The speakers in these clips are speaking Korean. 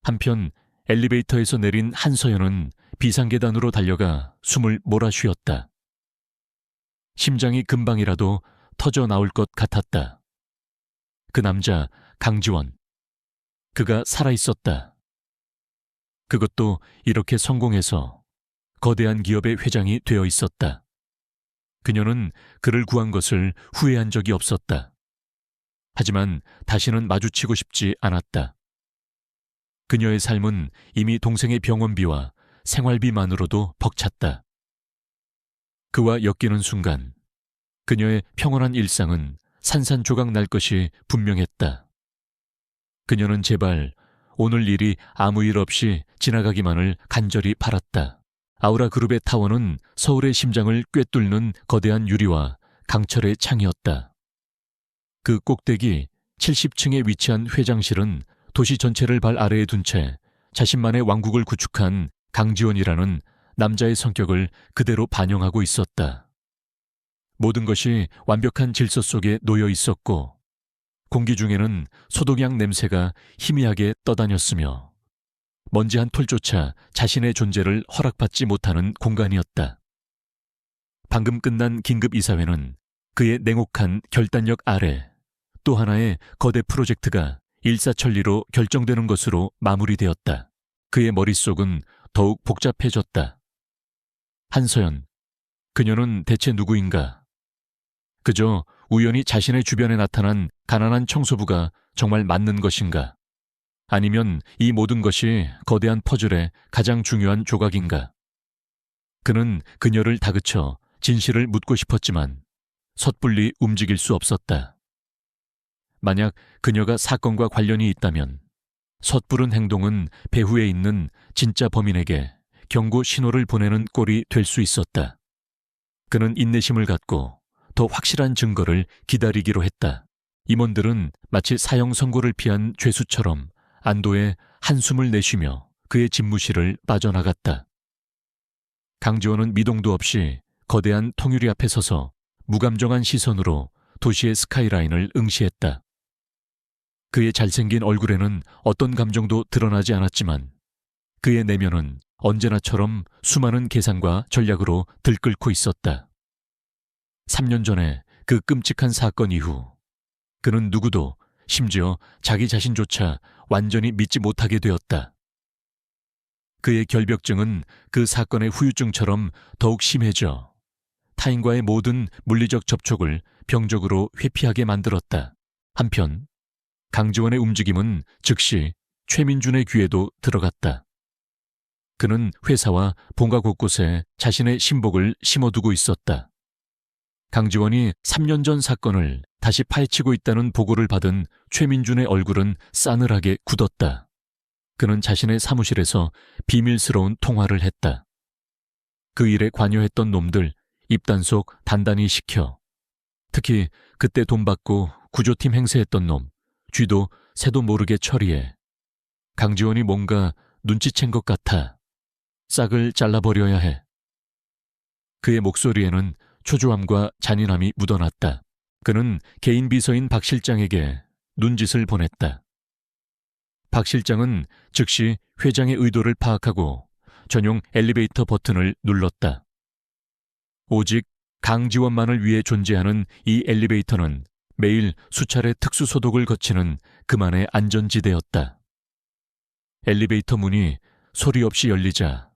한편 엘리베이터에서 내린 한서연은 비상계단으로 달려가 숨을 몰아쉬었다. 심장이 금방이라도 터져 나올 것 같았다. 그 남자 강지원. 그가 살아있었다. 그것도 이렇게 성공해서 거대한 기업의 회장이 되어 있었다. 그녀는 그를 구한 것을 후회한 적이 없었다. 하지만 다시는 마주치고 싶지 않았다. 그녀의 삶은 이미 동생의 병원비와 생활비만으로도 벅찼다. 그와 엮이는 순간 그녀의 평온한 일상은 산산조각 날 것이 분명했다. 그녀는 제발 오늘 일이 아무 일 없이 지나가기만을 간절히 바랐다. 아우라그룹의 타워는 서울의 심장을 꿰뚫는 거대한 유리와 강철의 창이었다. 그 꼭대기 70층에 위치한 회장실은 도시 전체를 발 아래에 둔 채 자신만의 왕국을 구축한 강지원이라는 남자의 성격을 그대로 반영하고 있었다. 모든 것이 완벽한 질서 속에 놓여 있었고 공기 중에는 소독약 냄새가 희미하게 떠다녔으며 먼지 한 톨조차 자신의 존재를 허락받지 못하는 공간이었다. 방금 끝난 긴급 이사회는 그의 냉혹한 결단력 아래 또 하나의 거대 프로젝트가 일사천리로 결정되는 것으로 마무리되었다. 그의 머릿속은 더욱 복잡해졌다. 한서연, 그녀는 대체 누구인가? 그저 우연히 자신의 주변에 나타난 가난한 청소부가 정말 맞는 것인가? 아니면 이 모든 것이 거대한 퍼즐의 가장 중요한 조각인가? 그는 그녀를 다그쳐 진실을 묻고 싶었지만 섣불리 움직일 수 없었다. 만약 그녀가 사건과 관련이 있다면 섣부른 행동은 배후에 있는 진짜 범인에게 경고 신호를 보내는 꼴이 될 수 있었다. 그는 인내심을 갖고 더 확실한 증거를 기다리기로 했다. 임원들은 마치 사형 선고를 피한 죄수처럼 안도의 한숨을 내쉬며 그의 집무실을 빠져나갔다. 강지원은 미동도 없이 거대한 통유리 앞에 서서 무감정한 시선으로 도시의 스카이라인을 응시했다. 그의 잘생긴 얼굴에는 어떤 감정도 드러나지 않았지만 그의 내면은 언제나처럼 수많은 계산과 전략으로 들끓고 있었다. 3년 전에 그 끔찍한 사건 이후 그는 누구도 심지어 자기 자신조차 완전히 믿지 못하게 되었다. 그의 결벽증은 그 사건의 후유증처럼 더욱 심해져 타인과의 모든 물리적 접촉을 병적으로 회피하게 만들었다. 한편 강지원의 움직임은 즉시 최민준의 귀에도 들어갔다. 그는 회사와 본가 곳곳에 자신의 신복을 심어두고 있었다. 강지원이 3년 전 사건을 다시 파헤치고 있다는 보고를 받은 최민준의 얼굴은 싸늘하게 굳었다. 그는 자신의 사무실에서 비밀스러운 통화를 했다. 그 일에 관여했던 놈들 입단속 단단히 시켜. 특히 그때 돈 받고 구조팀 행세했던 놈 쥐도 새도 모르게 처리해. 강지원이 뭔가 눈치챈 것 같아. 싹을 잘라버려야 해. 그의 목소리에는 초조함과 잔인함이 묻어났다. 그는 개인 비서인 박 실장에게 눈짓을 보냈다. 박 실장은 즉시 회장의 의도를 파악하고 전용 엘리베이터 버튼을 눌렀다. 오직 강지원만을 위해 존재하는 이 엘리베이터는 매일 수차례 특수 소독을 거치는 그만의 안전지대였다. 엘리베이터 문이 소리 없이 열리자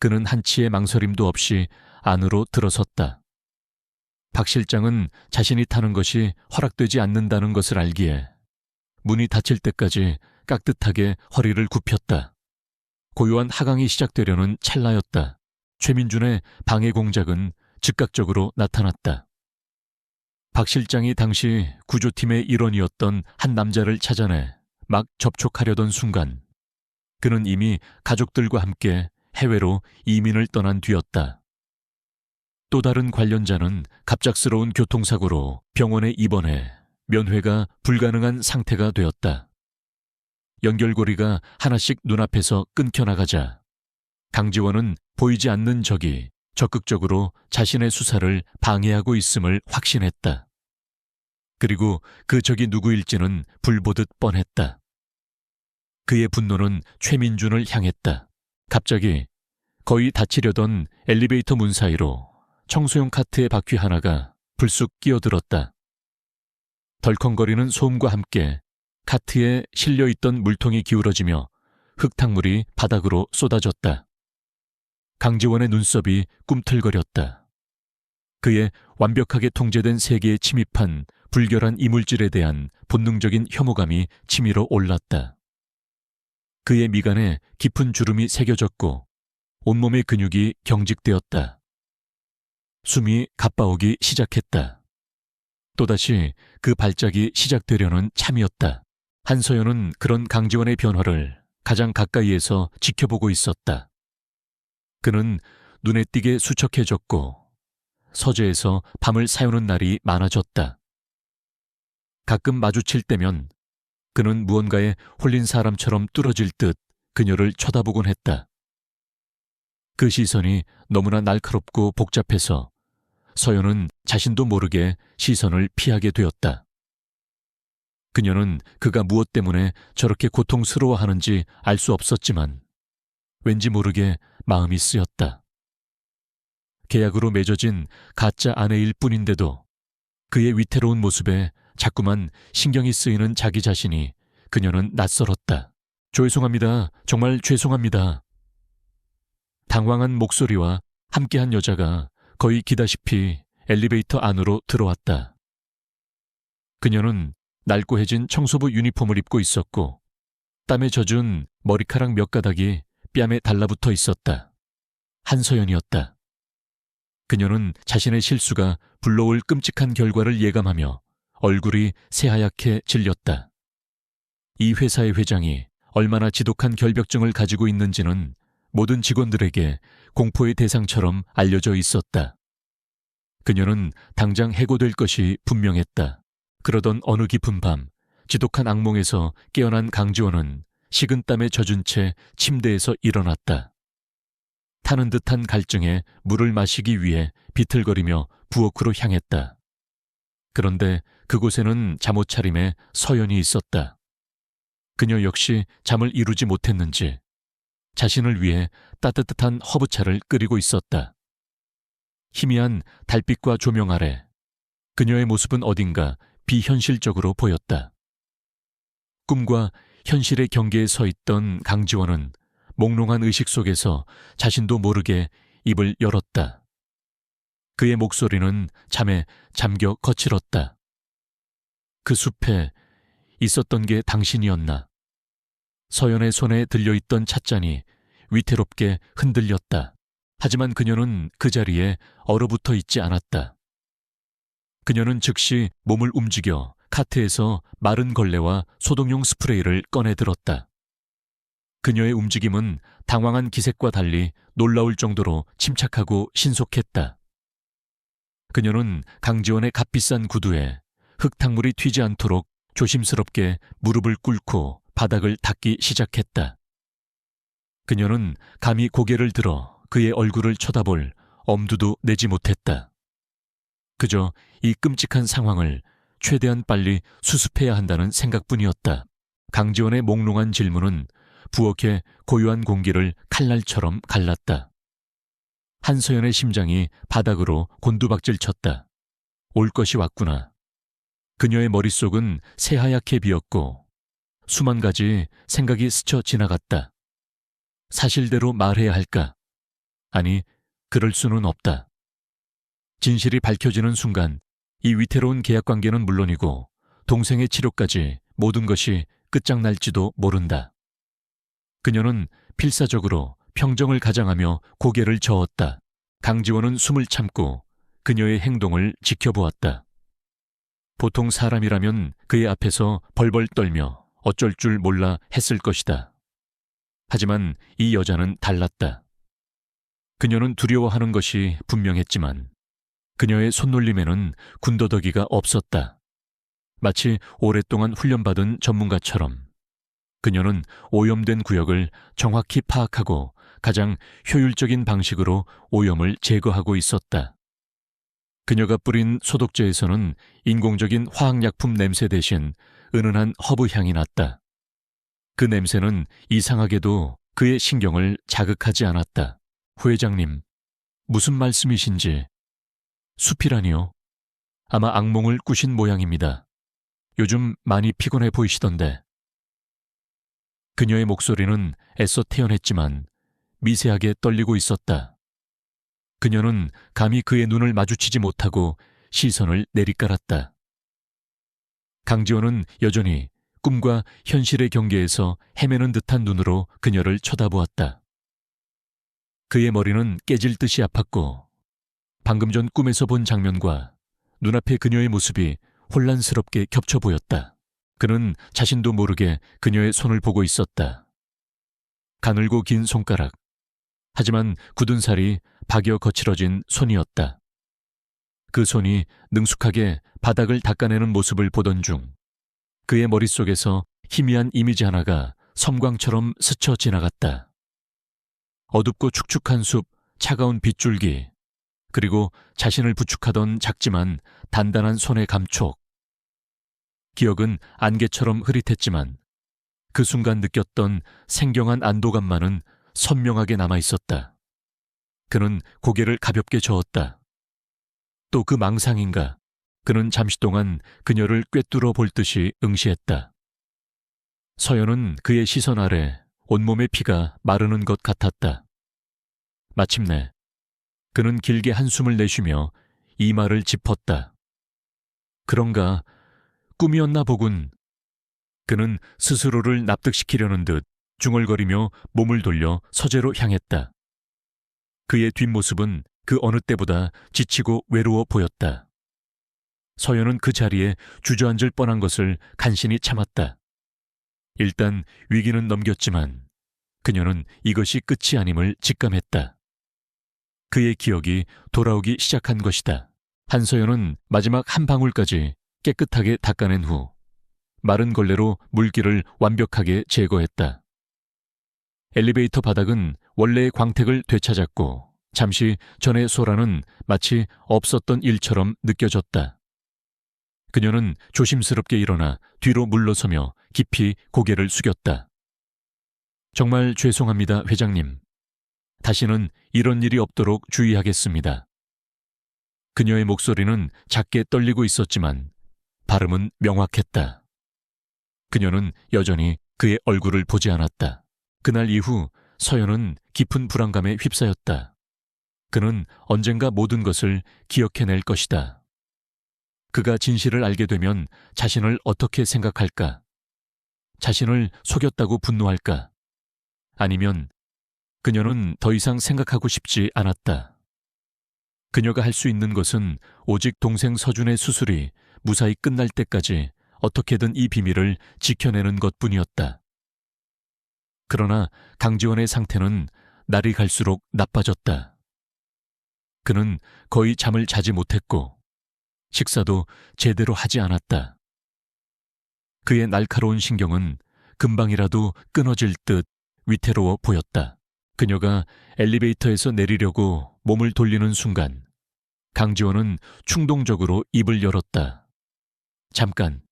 그는 한치의 망설임도 없이 안으로 들어섰다. 박 실장은 자신이 타는 것이 허락되지 않는다는 것을 알기에 문이 닫힐 때까지 깍듯하게 허리를 굽혔다. 고요한 하강이 시작되려는 찰나였다. 최민준의 방해 공작은 즉각적으로 나타났다. 박 실장이 당시 구조팀의 일원이었던 한 남자를 찾아내 막 접촉하려던 순간 그는 이미 가족들과 함께 해외로 이민을 떠난 뒤였다. 또 다른 관련자는 갑작스러운 교통사고로 병원에 입원해 면회가 불가능한 상태가 되었다. 연결고리가 하나씩 눈앞에서 끊겨나가자 강지원은 보이지 않는 적이 적극적으로 자신의 수사를 방해하고 있음을 확신했다. 그리고 그 적이 누구일지는 불보듯 뻔했다. 그의 분노는 최민준을 향했다. 갑자기 거의 닫히려던 엘리베이터 문 사이로 청소용 카트의 바퀴 하나가 불쑥 끼어들었다. 덜컹거리는 소음과 함께 카트에 실려있던 물통이 기울어지며 흙탕물이 바닥으로 쏟아졌다. 강지원의 눈썹이 꿈틀거렸다. 그의 완벽하게 통제된 세계에 침입한 불결한 이물질에 대한 본능적인 혐오감이 치밀어 올랐다. 그의 미간에 깊은 주름이 새겨졌고 온몸의 근육이 경직되었다. 숨이 가빠오기 시작했다. 또다시 그 발작이 시작되려는 참이었다. 한서연은 그런 강지원의 변화를 가장 가까이에서 지켜보고 있었다. 그는 눈에 띄게 수척해졌고 서재에서 밤을 새우는 날이 많아졌다. 가끔 마주칠 때면 그는 무언가에 홀린 사람처럼 뚫어질 듯 그녀를 쳐다보곤 했다. 그 시선이 너무나 날카롭고 복잡해서 서연은 자신도 모르게 시선을 피하게 되었다. 그녀는 그가 무엇 때문에 저렇게 고통스러워하는지 알 수 없었지만 왠지 모르게 마음이 쓰였다. 계약으로 맺어진 가짜 아내일 뿐인데도 그의 위태로운 모습에 자꾸만 신경이 쓰이는 자기 자신이 그녀는 낯설었다. 죄송합니다. 정말 죄송합니다. 당황한 목소리와 함께한 여자가 거의 기다시피 엘리베이터 안으로 들어왔다. 그녀는 날고해진 청소부 유니폼을 입고 있었고 땀에 젖은 머리카락 몇 가닥이 뺨에 달라붙어 있었다. 한서연이었다. 그녀는 자신의 실수가 불러올 끔찍한 결과를 예감하며 얼굴이 새하얗게 질렸다. 이 회사의 회장이 얼마나 지독한 결벽증을 가지고 있는지는 모든 직원들에게 공포의 대상처럼 알려져 있었다. 그녀는 당장 해고될 것이 분명했다. 그러던 어느 깊은 밤, 지독한 악몽에서 깨어난 강지원은 식은땀에 젖은 채 침대에서 일어났다. 타는 듯한 갈증에 물을 마시기 위해 비틀거리며 부엌으로 향했다. 그런데 그곳에는 잠옷 차림에 서연이 있었다. 그녀 역시 잠을 이루지 못했는지 자신을 위해 따뜻한 허브차를 끓이고 있었다. 희미한 달빛과 조명 아래 그녀의 모습은 어딘가 비현실적으로 보였다. 꿈과 현실의 경계에 서 있던 강지원은 몽롱한 의식 속에서 자신도 모르게 입을 열었다. 그의 목소리는 잠에 잠겨 거칠었다. 그 숲에 있었던 게 당신이었나? 서연의 손에 들려있던 찻잔이 위태롭게 흔들렸다. 하지만 그녀는 그 자리에 얼어붙어 있지 않았다. 그녀는 즉시 몸을 움직여 카트에서 마른 걸레와 소독용 스프레이를 꺼내 들었다. 그녀의 움직임은 당황한 기색과 달리 놀라울 정도로 침착하고 신속했다. 그녀는 강지원의 값비싼 구두에 흙탕물이 튀지 않도록 조심스럽게 무릎을 꿇고 바닥을 닦기 시작했다. 그녀는 감히 고개를 들어 그의 얼굴을 쳐다볼 엄두도 내지 못했다. 그저 이 끔찍한 상황을 최대한 빨리 수습해야 한다는 생각뿐이었다. 강지원의 몽롱한 질문은 부엌의 고요한 공기를 칼날처럼 갈랐다. 한서연의 심장이 바닥으로 곤두박질 쳤다. 올 것이 왔구나. 그녀의 머릿속은 새하얗게 비었고 수만 가지 생각이 스쳐 지나갔다. 사실대로 말해야 할까? 아니, 그럴 수는 없다. 진실이 밝혀지는 순간 이 위태로운 계약관계는 물론이고 동생의 치료까지 모든 것이 끝장날지도 모른다. 그녀는 필사적으로 평정을 가장하며 고개를 저었다. 강지원은 숨을 참고 그녀의 행동을 지켜보았다. 보통 사람이라면 그의 앞에서 벌벌 떨며 어쩔 줄 몰라 했을 것이다. 하지만 이 여자는 달랐다. 그녀는 두려워하는 것이 분명했지만 그녀의 손놀림에는 군더더기가 없었다. 마치 오랫동안 훈련받은 전문가처럼 그녀는 오염된 구역을 정확히 파악하고 가장 효율적인 방식으로 오염을 제거하고 있었다. 그녀가 뿌린 소독제에서는 인공적인 화학약품 냄새 대신 은은한 허브 향이 났다. 그 냄새는 이상하게도 그의 신경을 자극하지 않았다. 후회장님, 무슨 말씀이신지. 숲이라니요? 아마 악몽을 꾸신 모양입니다. 요즘 많이 피곤해 보이시던데. 그녀의 목소리는 애써 태연했지만 미세하게 떨리고 있었다. 그녀는 감히 그의 눈을 마주치지 못하고 시선을 내리깔았다. 강지원은 여전히 꿈과 현실의 경계에서 헤매는 듯한 눈으로 그녀를 쳐다보았다. 그의 머리는 깨질 듯이 아팠고 방금 전 꿈에서 본 장면과 눈앞의 그녀의 모습이 혼란스럽게 겹쳐 보였다. 그는 자신도 모르게 그녀의 손을 보고 있었다. 가늘고 긴 손가락. 하지만 굳은 살이 박여 거칠어진 손이었다. 그 손이 능숙하게 바닥을 닦아내는 모습을 보던 중 그의 머릿속에서 희미한 이미지 하나가 섬광처럼 스쳐 지나갔다. 어둡고 축축한 숲, 차가운 빗줄기, 그리고 자신을 부축하던 작지만 단단한 손의 감촉. 기억은 안개처럼 흐릿했지만 그 순간 느꼈던 생경한 안도감만은 선명하게 남아있었다. 그는 고개를 가볍게 저었다. 또 그 망상인가, 그는 잠시 동안 그녀를 꿰뚫어 볼 듯이 응시했다. 서연은 그의 시선 아래 온몸의 피가 마르는 것 같았다. 마침내 그는 길게 한숨을 내쉬며 이마를 짚었다. 그런가, 꿈이었나 보군. 그는 스스로를 납득시키려는 듯 중얼거리며 몸을 돌려 서재로 향했다. 그의 뒷모습은 그 어느 때보다 지치고 외로워 보였다. 서연은 그 자리에 주저앉을 뻔한 것을 간신히 참았다. 일단 위기는 넘겼지만 그녀는 이것이 끝이 아님을 직감했다. 그의 기억이 돌아오기 시작한 것이다. 한서연은 마지막 한 방울까지 깨끗하게 닦아낸 후 마른 걸레로 물기를 완벽하게 제거했다. 엘리베이터 바닥은 원래의 광택을 되찾았고 잠시 전의 소라는 마치 없었던 일처럼 느껴졌다. 그녀는 조심스럽게 일어나 뒤로 물러서며 깊이 고개를 숙였다. 정말 죄송합니다, 회장님. 다시는 이런 일이 없도록 주의하겠습니다. 그녀의 목소리는 작게 떨리고 있었지만 발음은 명확했다. 그녀는 여전히 그의 얼굴을 보지 않았다. 그날 이후 서연은 깊은 불안감에 휩싸였다. 그는 언젠가 모든 것을 기억해낼 것이다. 그가 진실을 알게 되면 자신을 어떻게 생각할까? 자신을 속였다고 분노할까? 아니면 그녀는 더 이상 생각하고 싶지 않았다. 그녀가 할 수 있는 것은 오직 동생 서준의 수술이 무사히 끝날 때까지 어떻게든 이 비밀을 지켜내는 것뿐이었다. 그러나 강지원의 상태는 날이 갈수록 나빠졌다. 그는 거의 잠을 자지 못했고 식사도 제대로 하지 않았다. 그의 날카로운 신경은 금방이라도 끊어질 듯 위태로워 보였다. 그녀가 엘리베이터에서 내리려고 몸을 돌리는 순간 강지원은 충동적으로 입을 열었다. 잠깐.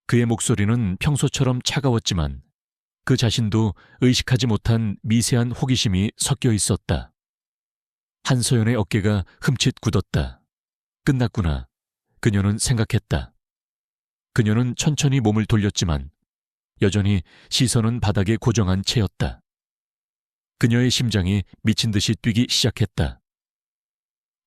그의 목소리는 평소처럼 차가웠지만 그 자신도 의식하지 못한 미세한 호기심이 섞여 있었다. 한서연의 어깨가 흠칫 굳었다. 끝났구나. 그녀는 생각했다. 그녀는 천천히 몸을 돌렸지만 여전히 시선은 바닥에 고정한 채였다. 그녀의 심장이 미친 듯이 뛰기 시작했다.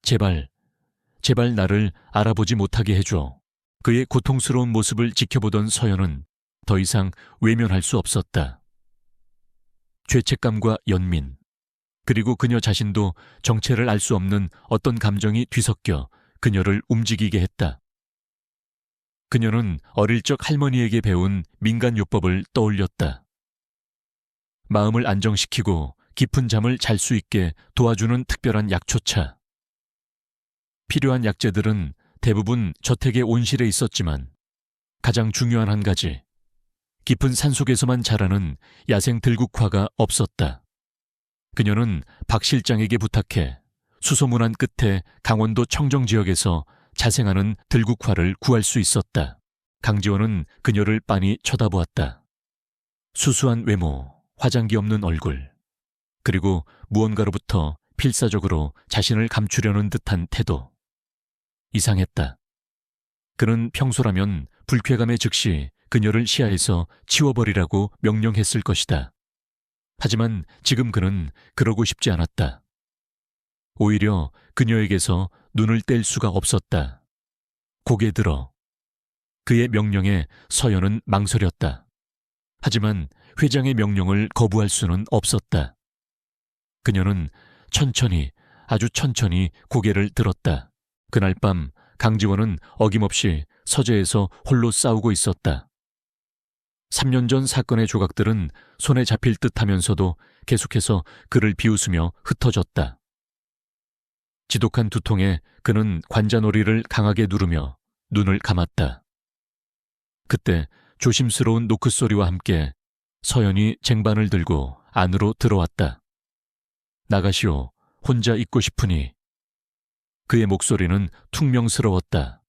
제발 나를 알아보지 못하게 해줘. 그의 고통스러운 모습을 지켜보던 서연은 더 이상 외면할 수 없었다. 죄책감과 연민, 그리고 그녀 자신도 정체를 알 수 없는 어떤 감정이 뒤섞여 그녀를 움직이게 했다. 그녀는 어릴 적 할머니에게 배운 민간요법을 떠올렸다. 마음을 안정시키고 깊은 잠을 잘 수 있게 도와주는 특별한 약초차. 필요한 약재들은 대부분 저택의 온실에 있었지만 가장 중요한 한 가지, 깊은 산속에서만 자라는 야생 들국화가 없었다. 그녀는 박 실장에게 부탁해 수소문한 끝에 강원도 청정 지역에서 자생하는 들국화를 구할 수 있었다. 강지원은 그녀를 빤히 쳐다보았다. 수수한 외모, 화장기 없는 얼굴, 그리고 무언가로부터 필사적으로 자신을 감추려는 듯한 태도. 이상했다. 그는 평소라면 불쾌감에 즉시 그녀를 시야에서 치워버리라고 명령했을 것이다. 하지만 지금 그는 그러고 싶지 않았다. 오히려 그녀에게서 눈을 뗄 수가 없었다. 고개 들어. 그의 명령에 서연은 망설였다. 하지만 회장의 명령을 거부할 수는 없었다. 그녀는 천천히, 아주 천천히 고개를 들었다. 그날 밤 강지원은 어김없이 서재에서 홀로 싸우고 있었다. 3년 전 사건의 조각들은 손에 잡힐 듯 하면서도 계속해서 그를 비웃으며 흩어졌다. 지독한 두통에 그는 관자놀이를 강하게 누르며 눈을 감았다. 그때 조심스러운 노크 소리와 함께 서연이 쟁반을 들고 안으로 들어왔다. 나가시오. 혼자 있고 싶으니. 그의 목소리는 퉁명스러웠다.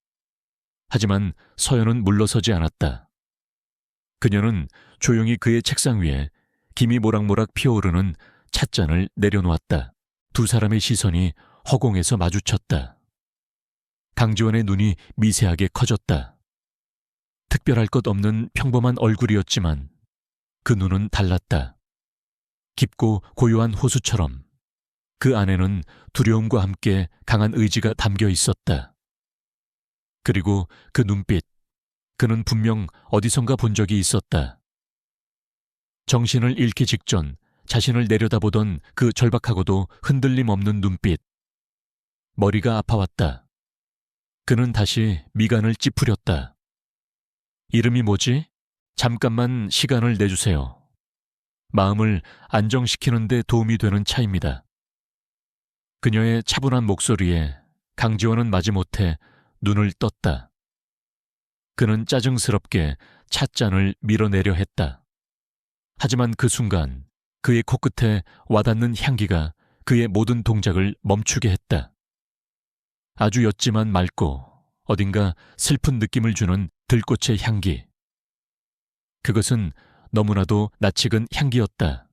하지만 서연은 물러서지 않았다. 그녀는 조용히 그의 책상 위에 김이 모락모락 피어오르는 찻잔을 내려놓았다. 두 사람의 시선이 허공에서 마주쳤다. 강지원의 눈이 미세하게 커졌다. 특별할 것 없는 평범한 얼굴이었지만 그 눈은 달랐다. 깊고 고요한 호수처럼 그 안에는 두려움과 함께 강한 의지가 담겨 있었다. 그리고 그 눈빛, 그는 분명 어디선가 본 적이 있었다. 정신을 잃기 직전 자신을 내려다보던 그 절박하고도 흔들림 없는 눈빛. 머리가 아파왔다. 그는 다시 미간을 찌푸렸다. 이름이 뭐지? 잠깐만 시간을 내주세요. 마음을 안정시키는 데 도움이 되는 차입니다. 그녀의 차분한 목소리에 강지원은 마지못해 눈을 떴다. 그는 짜증스럽게 찻잔을 밀어내려 했다. 하지만 그 순간 그의 코끝에 와닿는 향기가 그의 모든 동작을 멈추게 했다. 아주 옅지만 맑고 어딘가 슬픈 느낌을 주는 들꽃의 향기. 그것은 너무나도 낯익은 향기였다.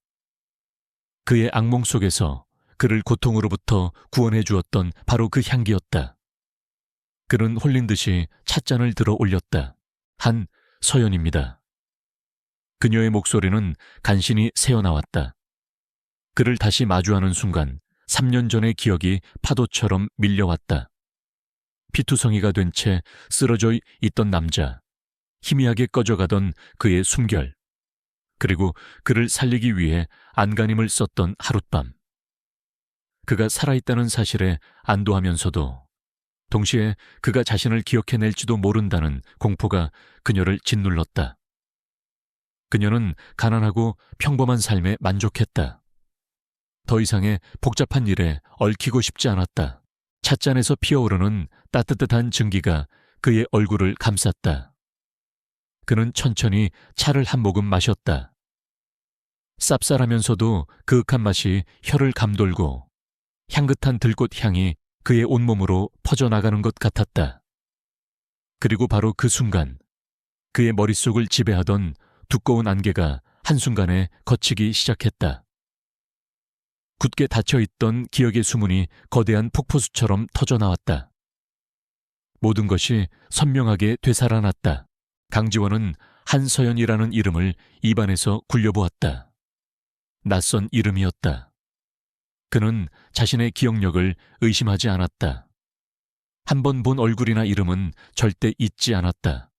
그의 악몽 속에서 그를 고통으로부터 구원해 주었던 바로 그 향기였다. 그는 홀린 듯이 찻잔을 들어 올렸다. 한 서연입니다. 그녀의 목소리는 간신히 새어나왔다. 그를 다시 마주하는 순간 3년 전의 기억이 파도처럼 밀려왔다. 피투성이가 된 채 쓰러져 있던 남자, 희미하게 꺼져가던 그의 숨결, 그리고 그를 살리기 위해 안간힘을 썼던 하룻밤. 그가 살아있다는 사실에 안도하면서도 동시에 그가 자신을 기억해낼지도 모른다는 공포가 그녀를 짓눌렀다. 그녀는 가난하고 평범한 삶에 만족했다. 더 이상의 복잡한 일에 얽히고 싶지 않았다. 찻잔에서 피어오르는 따뜻한 증기가 그의 얼굴을 감쌌다. 그는 천천히 차를 한 모금 마셨다. 쌉쌀하면서도 그윽한 맛이 혀를 감돌고 향긋한 들꽃 향이 그의 온몸으로 퍼져나가는 것 같았다. 그리고 바로 그 순간 그의 머릿속을 지배하던 두꺼운 안개가 한순간에 걷히기 시작했다. 굳게 닫혀있던 기억의 수문이 거대한 폭포수처럼 터져나왔다. 모든 것이 선명하게 되살아났다. 강지원은 한서연이라는 이름을 입안에서 굴려보았다. 낯선 이름이었다. 그는 자신의 기억력을 의심하지 않았다. 한 번 본 얼굴이나 이름은 절대 잊지 않았다.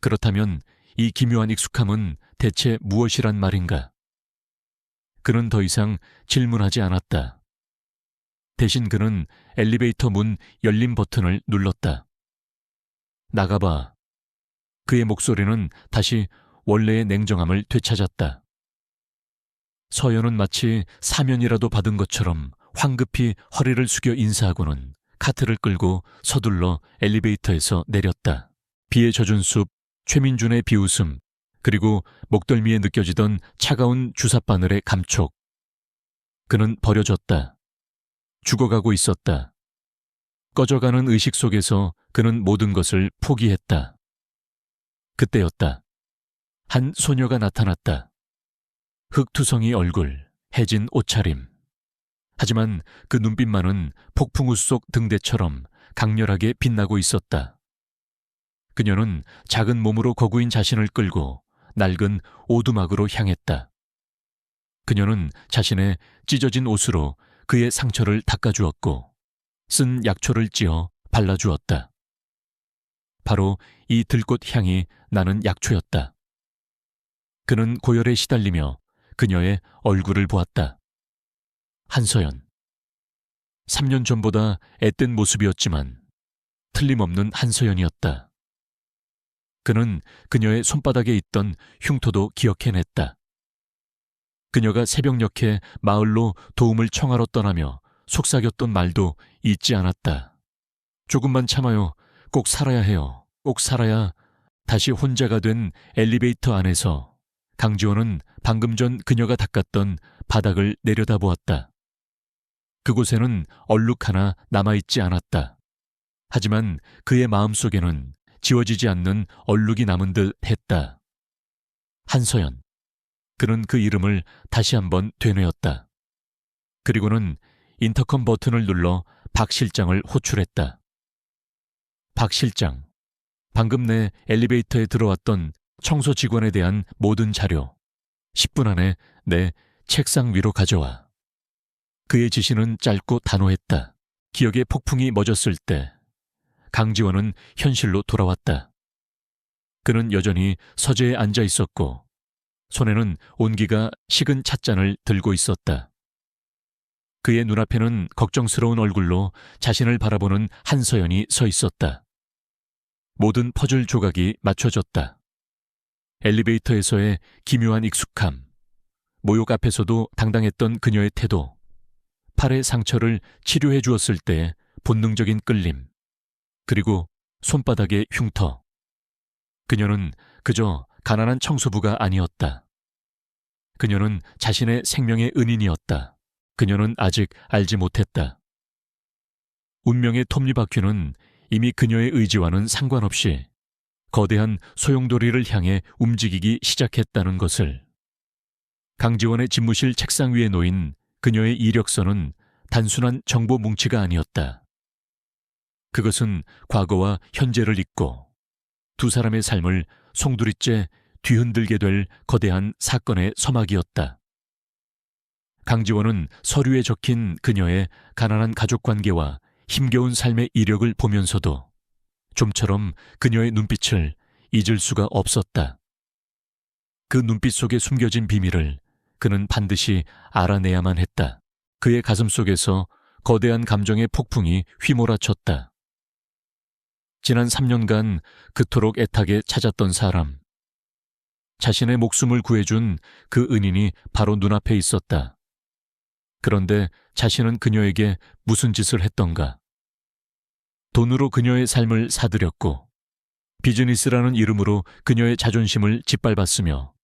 그렇다면 이 기묘한 익숙함은 대체 무엇이란 말인가? 그는 더 이상 질문하지 않았다. 대신 그는 엘리베이터 문 열림 버튼을 눌렀다. 나가봐. 그의 목소리는 다시 원래의 냉정함을 되찾았다. 서연은 마치 사면이라도 받은 것처럼 황급히 허리를 숙여 인사하고는 카트를 끌고 서둘러 엘리베이터에서 내렸다. 비에 젖은 숲, 최민준의 비웃음, 그리고 목덜미에 느껴지던 차가운 주삿바늘의 감촉. 그는 버려졌다. 죽어가고 있었다. 꺼져가는 의식 속에서 그는 모든 것을 포기했다. 그때였다. 한 소녀가 나타났다. 흑투성이 얼굴, 해진 옷차림. 하지만 그 눈빛만은 폭풍우 속 등대처럼 강렬하게 빛나고 있었다. 그녀는 작은 몸으로 거구인 자신을 끌고 낡은 오두막으로 향했다. 그녀는 자신의 찢어진 옷으로 그의 상처를 닦아주었고 쓴 약초를 찧어 발라주었다. 바로 이 들꽃 향이 나는 약초였다. 그는 고열에 시달리며 그녀의 얼굴을 보았다. 한서연. 3년 전보다 앳된 모습이었지만 틀림없는 한서연이었다. 그는 그녀의 손바닥에 있던 흉터도 기억해냈다. 그녀가 새벽녘에 마을로 도움을 청하러 떠나며 속삭였던 말도 잊지 않았다. 조금만 참아요. 꼭 살아야 해요. 꼭 살아야. 다시 혼자가 된 엘리베이터 안에서 강지원은 방금 전 그녀가 닦았던 바닥을 내려다보았다. 그곳에는 얼룩 하나 남아있지 않았다. 하지만 그의 마음속에는 지워지지 않는 얼룩이 남은 듯 했다. 한서연. 그는 그 이름을 다시 한번 되뇌었다. 그리고는 인터컴 버튼을 눌러 박 실장을 호출했다. 박 실장, 방금 내 엘리베이터에 들어왔던 청소 직원에 대한 모든 자료 10분 안에 내 책상 위로 가져와. 그의 지시는 짧고 단호했다. 기억의 폭풍이 멎었을 때 강지원은 현실로 돌아왔다. 그는 여전히 서재에 앉아 있었고 손에는 온기가 식은 찻잔을 들고 있었다. 그의 눈앞에는 걱정스러운 얼굴로 자신을 바라보는 한서연이 서 있었다. 모든 퍼즐 조각이 맞춰졌다. 엘리베이터에서의 기묘한 익숙함, 모욕 앞에서도 당당했던 그녀의 태도, 팔의 상처를 치료해 주었을 때의 본능적인 끌림, 그리고 손바닥의 흉터. 그녀는 그저 가난한 청소부가 아니었다. 그녀는 자신의 생명의 은인이었다. 그녀는 아직 알지 못했다. 운명의 톱니바퀴는 이미 그녀의 의지와는 상관없이 거대한 소용돌이를 향해 움직이기 시작했다는 것을. 강지원의 집무실 책상 위에 놓인 그녀의 이력서는 단순한 정보 뭉치가 아니었다. 그것은 과거와 현재를 잇고 두 사람의 삶을 송두리째 뒤흔들게 될 거대한 사건의 서막이었다. 강지원은 서류에 적힌 그녀의 가난한 가족관계와 힘겨운 삶의 이력을 보면서도 좀처럼 그녀의 눈빛을 잊을 수가 없었다. 그 눈빛 속에 숨겨진 비밀을 그는 반드시 알아내야만 했다. 그의 가슴 속에서 거대한 감정의 폭풍이 휘몰아쳤다. 지난 3년간 그토록 애타게 찾았던 사람. 자신의 목숨을 구해준 그 은인이 바로 눈앞에 있었다. 그런데 자신은 그녀에게 무슨 짓을 했던가? 돈으로 그녀의 삶을 사들였고 비즈니스라는 이름으로 그녀의 자존심을 짓밟았으며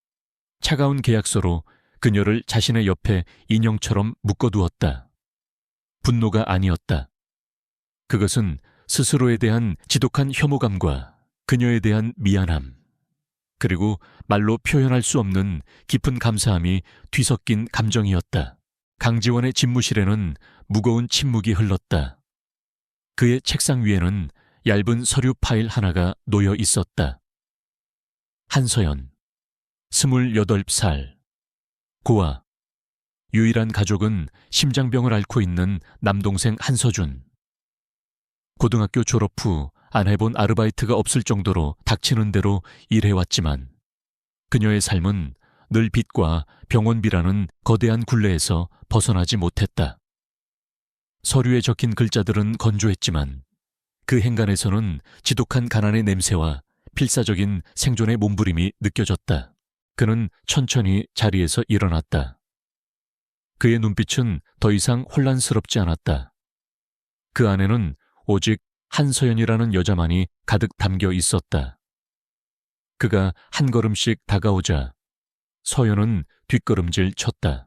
차가운 계약서로 그녀를 자신의 옆에 인형처럼 묶어두었다. 분노가 아니었다. 그것은 스스로에 대한 지독한 혐오감과 그녀에 대한 미안함, 그리고 말로 표현할 수 없는 깊은 감사함이 뒤섞인 감정이었다. 강지원의 집무실에는 무거운 침묵이 흘렀다. 그의 책상 위에는 얇은 서류 파일 하나가 놓여 있었다. 한서연, 28살, 고아. 유일한 가족은 심장병을 앓고 있는 남동생 한서준. 고등학교 졸업 후 안 해본 아르바이트가 없을 정도로 닥치는 대로 일해왔지만 그녀의 삶은 늘 빚과 병원비라는 거대한 굴레에서 벗어나지 못했다. 서류에 적힌 글자들은 건조했지만 그 행간에서는 지독한 가난의 냄새와 필사적인 생존의 몸부림이 느껴졌다. 그는 천천히 자리에서 일어났다. 그의 눈빛은 더 이상 혼란스럽지 않았다. 그 안에는 오직 한서연이라는 여자만이 가득 담겨 있었다. 그가 한 걸음씩 다가오자 서연은 뒷걸음질 쳤다.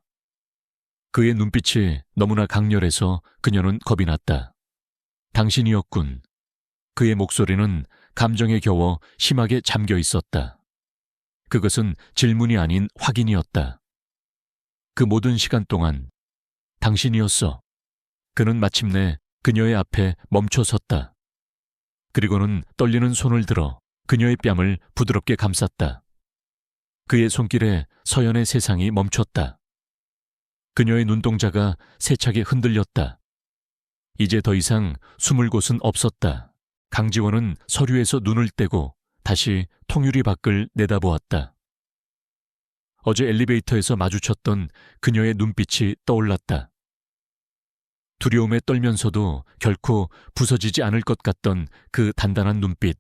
그의 눈빛이 너무나 강렬해서 그녀는 겁이 났다. 당신이었군. 그의 목소리는 감정에 겨워 심하게 잠겨 있었다. 그것은 질문이 아닌 확인이었다. 그 모든 시간 동안 당신이었어. 그는 마침내 그녀의 앞에 멈춰 섰다. 그리고는 떨리는 손을 들어 그녀의 뺨을 부드럽게 감쌌다. 그의 손길에 서연의 세상이 멈췄다. 그녀의 눈동자가 세차게 흔들렸다. 이제 더 이상 숨을 곳은 없었다. 강지원은 서류에서 눈을 떼고 다시 통유리 밖을 내다보았다. 어제 엘리베이터에서 마주쳤던 그녀의 눈빛이 떠올랐다. 두려움에 떨면서도 결코 부서지지 않을 것 같던 그 단단한 눈빛.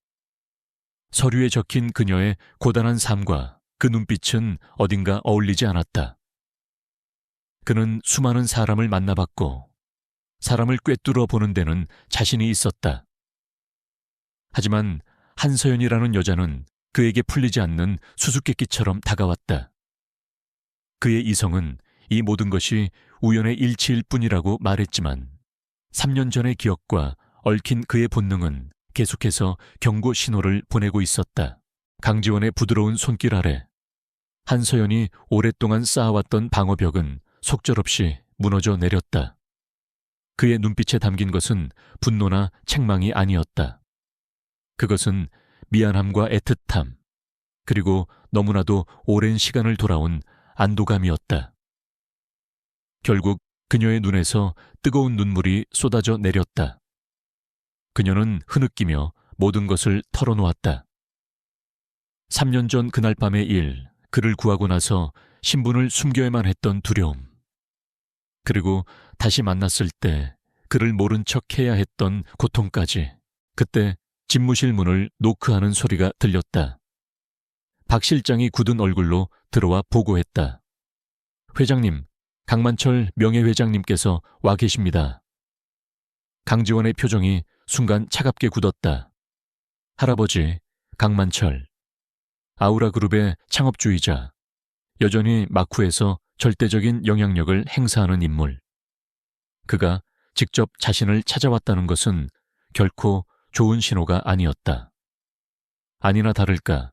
서류에 적힌 그녀의 고단한 삶과 그 눈빛은 어딘가 어울리지 않았다. 그는 수많은 사람을 만나봤고 사람을 꿰뚫어 보는 데는 자신이 있었다. 하지만 한서연이라는 여자는 그에게 풀리지 않는 수수께끼처럼 다가왔다. 그의 이성은 이 모든 것이 우연의 일치일 뿐이라고 말했지만 3년 전의 기억과 얽힌 그의 본능은 계속해서 경고 신호를 보내고 있었다. 강지원의 부드러운 손길 아래 한서연이 오랫동안 쌓아왔던 방어벽은 속절없이 무너져 내렸다. 그의 눈빛에 담긴 것은 분노나 책망이 아니었다. 그것은 미안함과 애틋함, 그리고 너무나도 오랜 시간을 돌아온 안도감이었다. 결국 그녀의 눈에서 뜨거운 눈물이 쏟아져 내렸다. 그녀는 흐느끼며 모든 것을 털어놓았다. 3년 전 그날 밤의 일, 그를 구하고 나서 신분을 숨겨야만 했던 두려움. 그리고 다시 만났을 때 그를 모른 척 해야 했던 고통까지. 그때 집무실 문을 노크하는 소리가 들렸다. 박 실장이 굳은 얼굴로 들어와 보고했다. 회장님, 강만철 명예회장님께서 와 계십니다. 강지원의 표정이 순간 차갑게 굳었다. 할아버지, 강만철. 아우라그룹의 창업주의자, 여전히 마쿠에서 절대적인 영향력을 행사하는 인물. 그가 직접 자신을 찾아왔다는 것은 결코 좋은 신호가 아니었다. 아니나 다를까,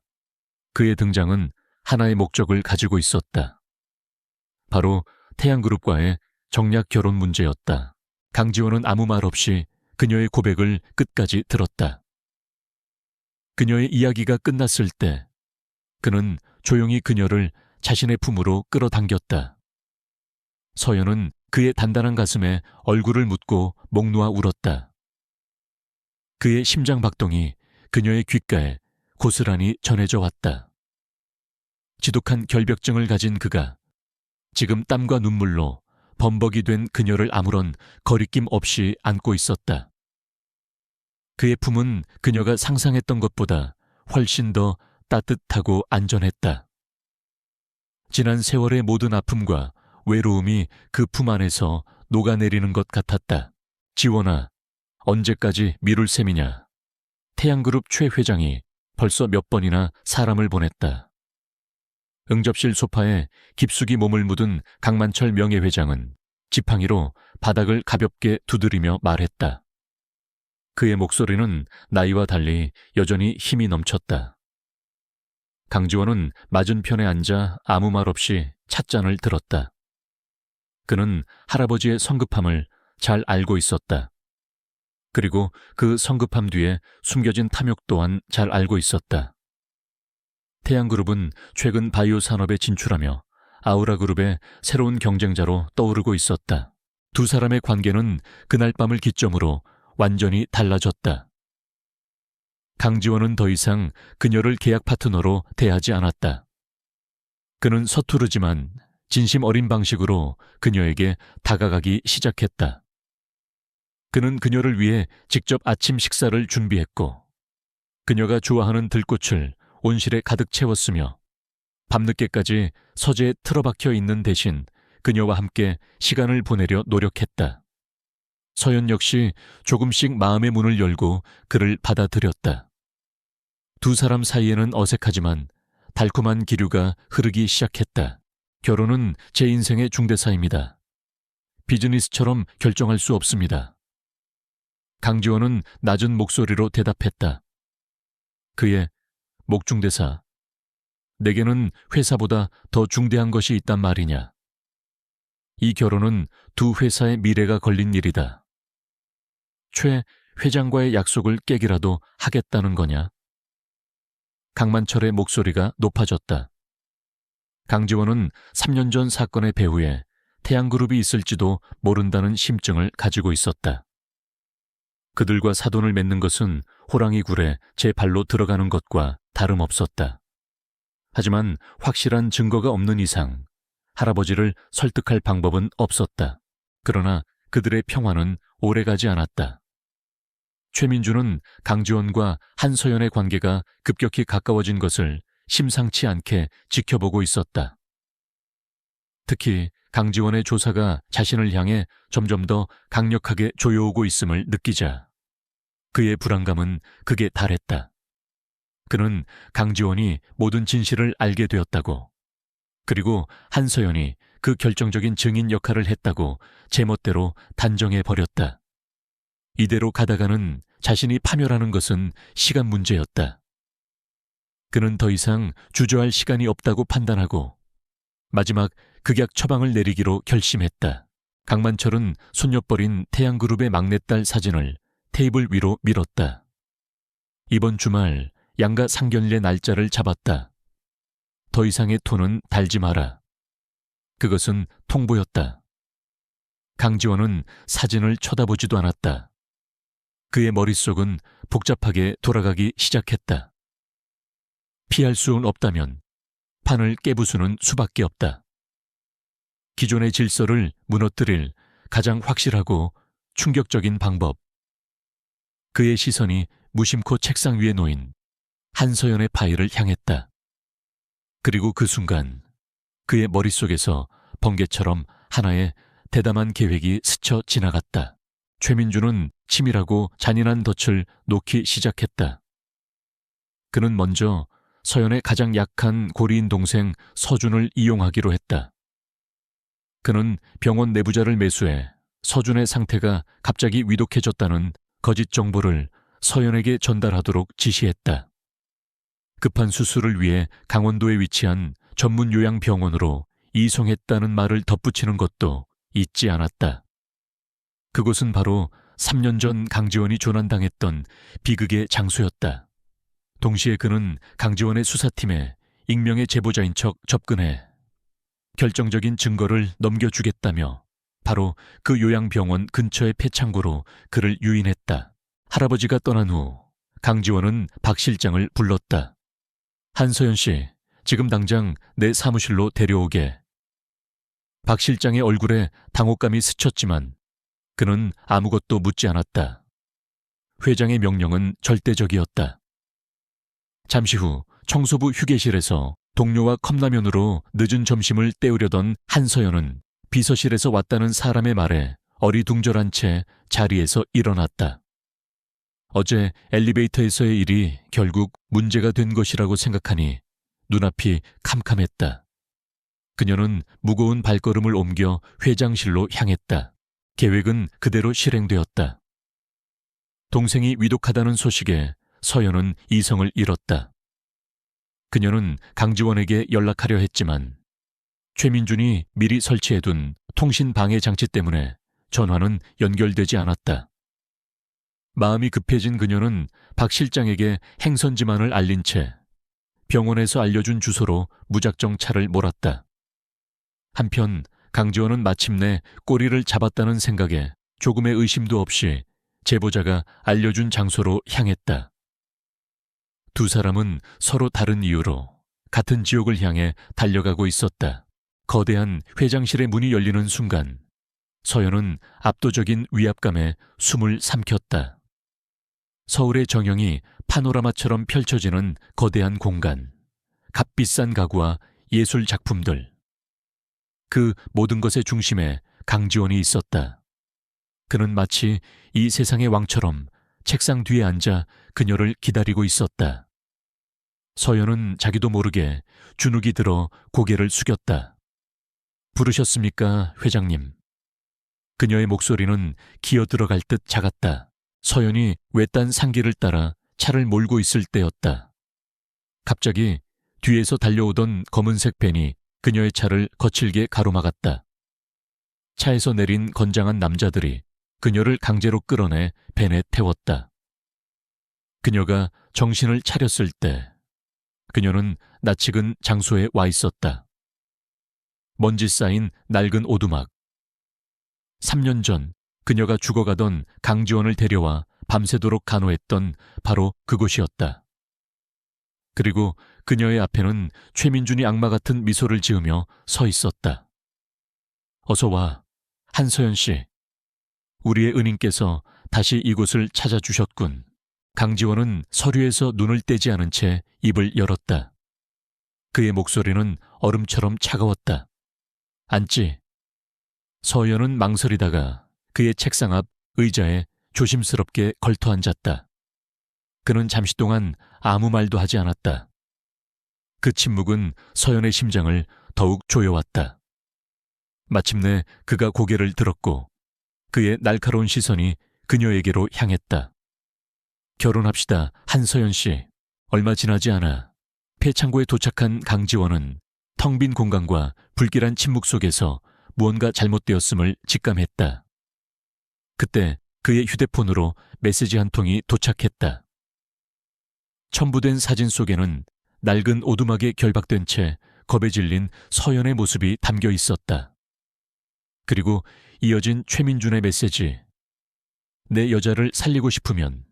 그의 등장은 하나의 목적을 가지고 있었다. 바로 태양그룹과의 정략 결혼 문제였다. 강지원은 아무 말 없이 그녀의 고백을 끝까지 들었다. 그녀의 이야기가 끝났을 때 그는 조용히 그녀를 자신의 품으로 끌어당겼다. 서연은 그의 단단한 가슴에 얼굴을 묻고 목 놓아 울었다. 그의 심장 박동이 그녀의 귓가에 고스란히 전해져 왔다. 지독한 결벽증을 가진 그가 지금 땀과 눈물로 범벅이 된 그녀를 아무런 거리낌 없이 안고 있었다. 그의 품은 그녀가 상상했던 것보다 훨씬 더 따뜻하고 안전했다. 지난 세월의 모든 아픔과 외로움이 그 품 안에서 녹아내리는 것 같았다. 지원아, 언제까지 미룰 셈이냐. 태양그룹 최 회장이 벌써 몇 번이나 사람을 보냈다. 응접실 소파에 깊숙이 몸을 묻은 강만철 명예회장은 지팡이로 바닥을 가볍게 두드리며 말했다. 그의 목소리는 나이와 달리 여전히 힘이 넘쳤다. 강지원은 맞은편에 앉아 아무 말 없이 찻잔을 들었다. 그는 할아버지의 성급함을 잘 알고 있었다. 그리고 그 성급함 뒤에 숨겨진 탐욕 또한 잘 알고 있었다. 태양그룹은 최근 바이오 산업에 진출하며 아우라그룹의 새로운 경쟁자로 떠오르고 있었다. 두 사람의 관계는 그날 밤을 기점으로 완전히 달라졌다. 강지원은 더 이상 그녀를 계약 파트너로 대하지 않았다. 그는 서투르지만 진심 어린 방식으로 그녀에게 다가가기 시작했다. 그는 그녀를 위해 직접 아침 식사를 준비했고 그녀가 좋아하는 들꽃을 온실에 가득 채웠으며 밤늦게까지 서재에 틀어박혀 있는 대신 그녀와 함께 시간을 보내려 노력했다. 서연 역시 조금씩 마음의 문을 열고 그를 받아들였다. 두 사람 사이에는 어색하지만 달콤한 기류가 흐르기 시작했다. 결혼은 제 인생의 중대사입니다. 비즈니스처럼 결정할 수 없습니다. 강지원은 낮은 목소리로 대답했다. 그의 목중대사, 내게는 회사보다 더 중대한 것이 있단 말이냐. 이 결혼은 두 회사의 미래가 걸린 일이다. 최 회장과의 약속을 깨기라도 하겠다는 거냐? 강만철의 목소리가 높아졌다. 강지원은 3년 전 사건의 배후에 태양그룹이 있을지도 모른다는 심증을 가지고 있었다. 그들과 사돈을 맺는 것은 호랑이 굴에 제 발로 들어가는 것과 다름없었다. 하지만 확실한 증거가 없는 이상 할아버지를 설득할 방법은 없었다. 그러나 그들의 평화는 오래가지 않았다. 최민주는 강지원과 한서연의 관계가 급격히 가까워진 것을 심상치 않게 지켜보고 있었다. 특히 강지원의 조사가 자신을 향해 점점 더 강력하게 조여오고 있음을 느끼자 그의 불안감은 극에 달했다. 그는 강지원이 모든 진실을 알게 되었다고, 그리고 한서연이 그 결정적인 증인 역할을 했다고 제멋대로 단정해버렸다. 이대로 가다가는 자신이 파멸하는 것은 시간 문제였다. 그는 더 이상 주저할 시간이 없다고 판단하고 마지막 극약 처방을 내리기로 결심했다. 강만철은 손녀뻘인 태양그룹의 막내딸 사진을 테이블 위로 밀었다. 이번 주말 양가 상견례 날짜를 잡았다. 더 이상의 톤은 달지 마라. 그것은 통보였다. 강지원은 사진을 쳐다보지도 않았다. 그의 머릿속은 복잡하게 돌아가기 시작했다. 피할 수는 없다면 판을 깨부수는 수밖에 없다. 기존의 질서를 무너뜨릴 가장 확실하고 충격적인 방법. 그의 시선이 무심코 책상 위에 놓인 한서연의 파일을 향했다. 그리고 그 순간 그의 머릿속에서 번개처럼 하나의 대담한 계획이 스쳐 지나갔다. 최민주는 치밀하고 잔인한 덫을 놓기 시작했다. 그는 먼저 서연의 가장 약한 고리인 동생 서준을 이용하기로 했다. 그는 병원 내부자를 매수해 서준의 상태가 갑자기 위독해졌다는 거짓 정보를 서연에게 전달하도록 지시했다. 급한 수술을 위해 강원도에 위치한 전문 요양병원으로 이송했다는 말을 덧붙이는 것도 잊지 않았다. 그곳은 바로 3년 전 강지원이 조난당했던 비극의 장소였다. 동시에 그는 강지원의 수사팀에 익명의 제보자인 척 접근해 결정적인 증거를 넘겨주겠다며 바로 그 요양병원 근처의 폐창고로 그를 유인했다. 할아버지가 떠난 후 강지원은 박 실장을 불렀다. 한서연 씨, 지금 당장 내 사무실로 데려오게. 박 실장의 얼굴에 당혹감이 스쳤지만 그는 아무것도 묻지 않았다. 회장의 명령은 절대적이었다. 잠시 후 청소부 휴게실에서 동료와 컵라면으로 늦은 점심을 때우려던 한서연은 비서실에서 왔다는 사람의 말에 어리둥절한 채 자리에서 일어났다. 어제 엘리베이터에서의 일이 결국 문제가 된 것이라고 생각하니 눈앞이 캄캄했다. 그녀는 무거운 발걸음을 옮겨 회장실로 향했다. 계획은 그대로 실행되었다. 동생이 위독하다는 소식에 서연은 이성을 잃었다. 그녀는 강지원에게 연락하려 했지만 최민준이 미리 설치해둔 통신 방해 장치 때문에 전화는 연결되지 않았다. 마음이 급해진 그녀는 박 실장에게 행선지만을 알린 채 병원에서 알려준 주소로 무작정 차를 몰았다. 한편 강지원은 마침내 꼬리를 잡았다는 생각에 조금의 의심도 없이 제보자가 알려준 장소로 향했다. 두 사람은 서로 다른 이유로 같은 지옥을 향해 달려가고 있었다. 거대한 회장실의 문이 열리는 순간 서연은 압도적인 위압감에 숨을 삼켰다. 서울의 정형이 파노라마처럼 펼쳐지는 거대한 공간, 값비싼 가구와 예술 작품들. 그 모든 것의 중심에 강지원이 있었다. 그는 마치 이 세상의 왕처럼 책상 뒤에 앉아 그녀를 기다리고 있었다. 서연은 자기도 모르게 주눅이 들어 고개를 숙였다. 부르셨습니까, 회장님? 그녀의 목소리는 기어 들어갈 듯 작았다. 서연이 외딴 상기를 따라 차를 몰고 있을 때였다. 갑자기 뒤에서 달려오던 검은색 밴이 그녀의 차를 거칠게 가로막았다. 차에서 내린 건장한 남자들이 그녀를 강제로 끌어내 밴에 태웠다. 그녀가 정신을 차렸을 때 그녀는 낯익은 장소에 와 있었다. 먼지 쌓인 낡은 오두막. 3년 전 그녀가 죽어가던 강지원을 데려와 밤새도록 간호했던 바로 그곳이었다. 그리고 그녀의 앞에는 최민준이 악마 같은 미소를 지으며 서 있었다. 어서 와, 한서연 씨. 우리의 은인께서 다시 이곳을 찾아주셨군. 강지원은 서류에서 눈을 떼지 않은 채 입을 열었다. 그의 목소리는 얼음처럼 차가웠다. 앉지. 서연은 망설이다가 그의 책상 앞 의자에 조심스럽게 걸터 앉았다. 그는 잠시 동안 아무 말도 하지 않았다. 그 침묵은 서연의 심장을 더욱 조여왔다. 마침내 그가 고개를 들었고 그의 날카로운 시선이 그녀에게로 향했다. 결혼합시다, 한서연 씨. 얼마 지나지 않아 폐창고에 도착한 강지원은 텅 빈 공간과 불길한 침묵 속에서 무언가 잘못되었음을 직감했다. 그때 그의 휴대폰으로 메시지 한 통이 도착했다. 첨부된 사진 속에는 낡은 오두막에 결박된 채 겁에 질린 서연의 모습이 담겨 있었다. 그리고 이어진 최민준의 메시지. 내 여자를 살리고 싶으면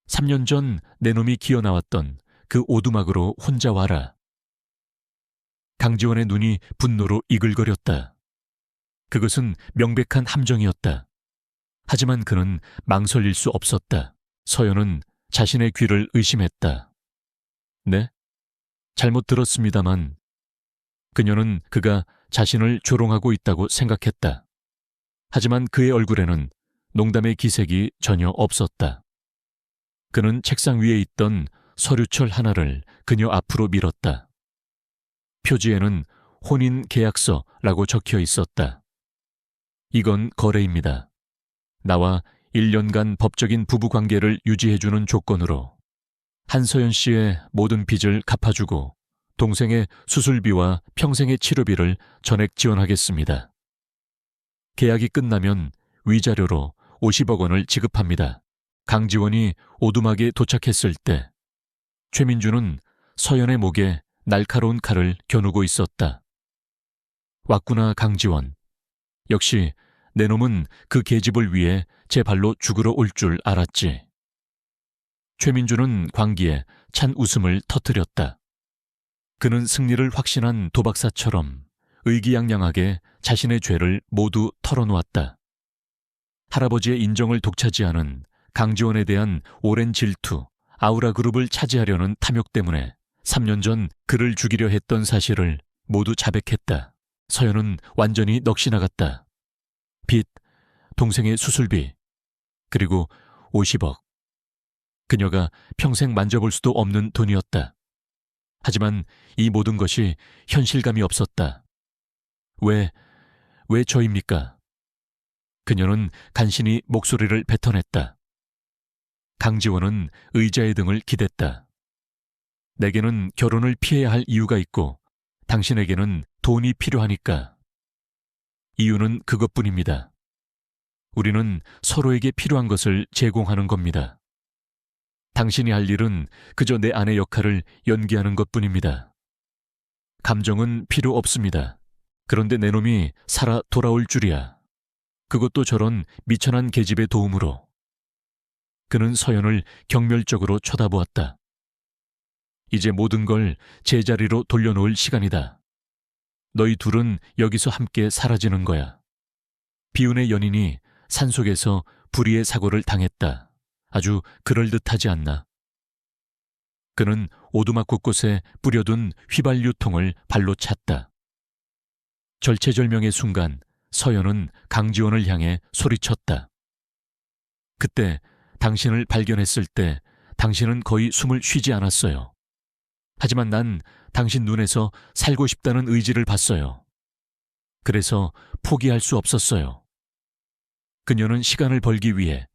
3년 전 내 놈이 기어 나왔던 그 오두막으로 혼자 와라. 강지원의 눈이 분노로 이글거렸다. 그것은 명백한 함정이었다. 하지만 그는 망설일 수 없었다. 서연은 자신의 귀를 의심했다. 네? 잘못 들었습니다만 그녀는 그가 자신을 조롱하고 있다고 생각했다. 하지만 그의 얼굴에는 농담의 기색이 전혀 없었다. 그는 책상 위에 있던 서류철 하나를 그녀 앞으로 밀었다. 표지에는 혼인 계약서라고 적혀 있었다. 이건 거래입니다. 나와 1년간 법적인 부부 관계를 유지해주는 조건으로 한서연 씨의 모든 빚을 갚아주고 동생의 수술비와 평생의 치료비를 전액 지원하겠습니다. 계약이 끝나면 위자료로 50억 원을 지급합니다. 강지원이 오두막에 도착했을 때 최민준은 서연의 목에 날카로운 칼을 겨누고 있었다. 왔구나, 강지원. 역시 내 놈은 그 계집을 위해 제 발로 죽으러 올 줄 알았지. 최민준은 광기에 찬 웃음을 터뜨렸다. 그는 승리를 확신한 도박사처럼 의기양양하게 자신의 죄를 모두 털어놓았다. 할아버지의 인정을 독차지하는 강지원에 대한 오랜 질투, 아우라 그룹을 차지하려는 탐욕 때문에 3년 전 그를 죽이려 했던 사실을 모두 자백했다. 서연은 완전히 넋이 나갔다. 빚, 동생의 수술비, 그리고 50억. 그녀가 평생 만져볼 수도 없는 돈이었다. 하지만 이 모든 것이 현실감이 없었다. 왜 저입니까? 그녀는 간신히 목소리를 뱉어냈다. 강지원은 의자의 등을 기댔다. 내게는 결혼을 피해야 할 이유가 있고 당신에게는 돈이 필요하니까. 이유는 그것뿐입니다. 우리는 서로에게 필요한 것을 제공하는 겁니다. 당신이 할 일은 그저 내 아내 역할을 연기하는 것뿐입니다. 감정은 필요 없습니다. 그런데 내 놈이 살아 돌아올 줄이야. 그것도 저런 미천한 계집의 도움으로. 그는 서연을 경멸적으로 쳐다보았다. 이제 모든 걸 제자리로 돌려놓을 시간이다. 너희 둘은 여기서 함께 사라지는 거야. 비운의 연인이 산속에서 불의의 사고를 당했다. 아주 그럴듯하지 않나. 그는 오두막 곳곳에 뿌려둔 휘발유통을 발로 찼다. 절체절명의 순간 서연은 강지원을 향해 소리쳤다. 그때 당신을 발견했을 때 당신은 거의 숨을 쉬지 않았어요. 하지만 난 당신 눈에서 살고 싶다는 의지를 봤어요. 그래서 포기할 수 없었어요. 그녀는 시간을 벌기 위해,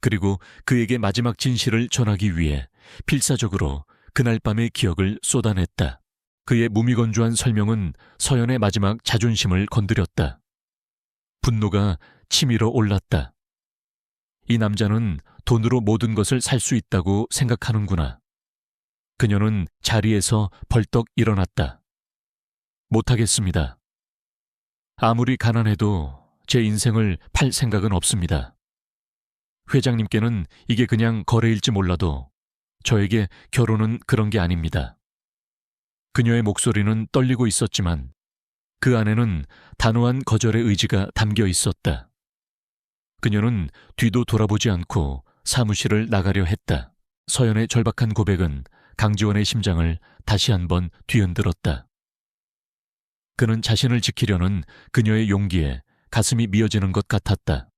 그리고 그에게 마지막 진실을 전하기 위해 필사적으로 그날 밤의 기억을 쏟아냈다. 그의 무미건조한 설명은 서연의 마지막 자존심을 건드렸다. 분노가 치밀어 올랐다. 이 남자는 돈으로 모든 것을 살 수 있다고 생각하는구나. 그녀는 자리에서 벌떡 일어났다. 못하겠습니다. 아무리 가난해도 제 인생을 팔 생각은 없습니다. 회장님께는 이게 그냥 거래일지 몰라도 저에게 결혼은 그런 게 아닙니다. 그녀의 목소리는 떨리고 있었지만 그 안에는 단호한 거절의 의지가 담겨 있었다. 그녀는 뒤도 돌아보지 않고 사무실을 나가려 했다. 서연의 절박한 고백은 강지원의 심장을 다시 한번 뒤흔들었다. 그는 자신을 지키려는 그녀의 용기에 가슴이 미어지는 것 같았다.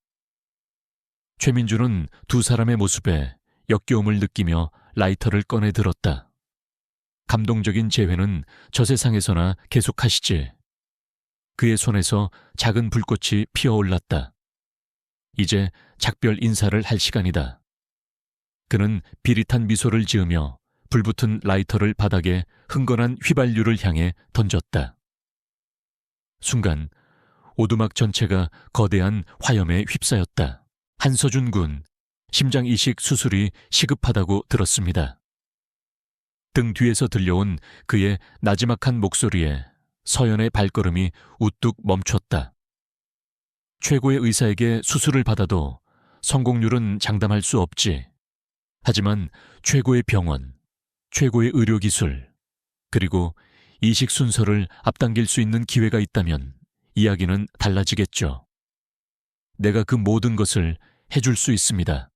최민주는 두 사람의 모습에 역겨움을 느끼며 라이터를 꺼내 들었다. 감동적인 재회는 저 세상에서나 계속하시지. 그의 손에서 작은 불꽃이 피어올랐다. 이제 작별 인사를 할 시간이다. 그는 비릿한 미소를 지으며 불붙은 라이터를 바닥에 흥건한 휘발유를 향해 던졌다. 순간 오두막 전체가 거대한 화염에 휩싸였다. 한서준 군, 심장 이식 수술이 시급하다고 들었습니다. 등 뒤에서 들려온 그의 나지막한 목소리에 서연의 발걸음이 우뚝 멈췄다. 최고의 의사에게 수술을 받아도 성공률은 장담할 수 없지. 하지만 최고의 병원, 최고의 의료기술, 그리고 이식 순서를 앞당길 수 있는 기회가 있다면 이야기는 달라지겠죠. 내가 그 모든 것을 해줄 수 있습니다.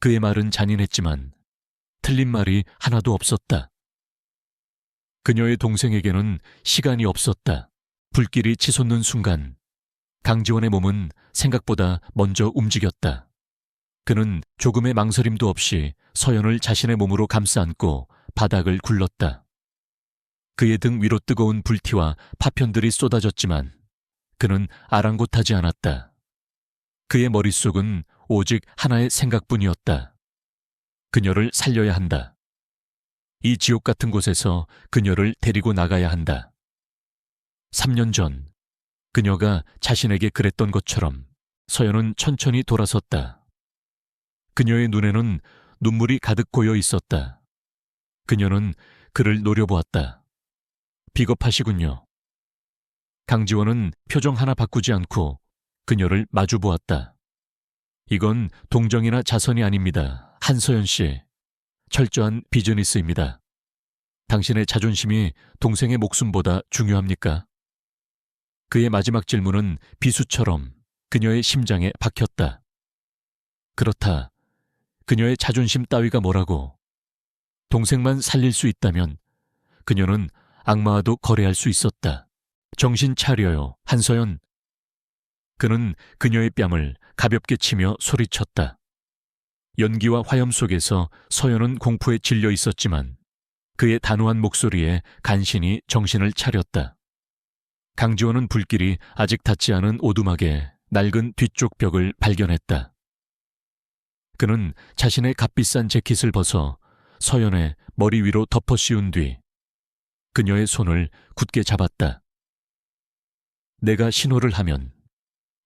그의 말은 잔인했지만 틀린 말이 하나도 없었다. 그녀의 동생에게는 시간이 없었다. 불길이 치솟는 순간 강지원의 몸은 생각보다 먼저 움직였다. 그는 조금의 망설임도 없이 서연을 자신의 몸으로 감싸 안고 바닥을 굴렀다. 그의 등 위로 뜨거운 불티와 파편들이 쏟아졌지만 그는 아랑곳하지 않았다. 그의 머릿속은 오직 하나의 생각뿐이었다. 그녀를 살려야 한다. 이 지옥 같은 곳에서 그녀를 데리고 나가야 한다. 3년 전 그녀가 자신에게 그랬던 것처럼 서연은 천천히 돌아섰다. 그녀의 눈에는 눈물이 가득 고여 있었다. 그녀는 그를 노려보았다. 비겁하시군요. 강지원은 표정 하나 바꾸지 않고 그녀를 마주보았다. 이건 동정이나 자선이 아닙니다. 한서연 씨. 철저한 비즈니스입니다. 당신의 자존심이 동생의 목숨보다 중요합니까? 그의 마지막 질문은 비수처럼 그녀의 심장에 박혔다. 그렇다. 그녀의 자존심 따위가 뭐라고. 동생만 살릴 수 있다면 그녀는 악마와도 거래할 수 있었다. 정신 차려요, 한서연. 그는 그녀의 뺨을 가볍게 치며 소리쳤다. 연기와 화염 속에서 서연은 공포에 질려 있었지만 그의 단호한 목소리에 간신히 정신을 차렸다. 강지원은 불길이 아직 닿지 않은 오두막의 낡은 뒤쪽 벽을 발견했다. 그는 자신의 값비싼 재킷을 벗어 서연의 머리 위로 덮어 씌운 뒤 그녀의 손을 굳게 잡았다. 내가 신호를 하면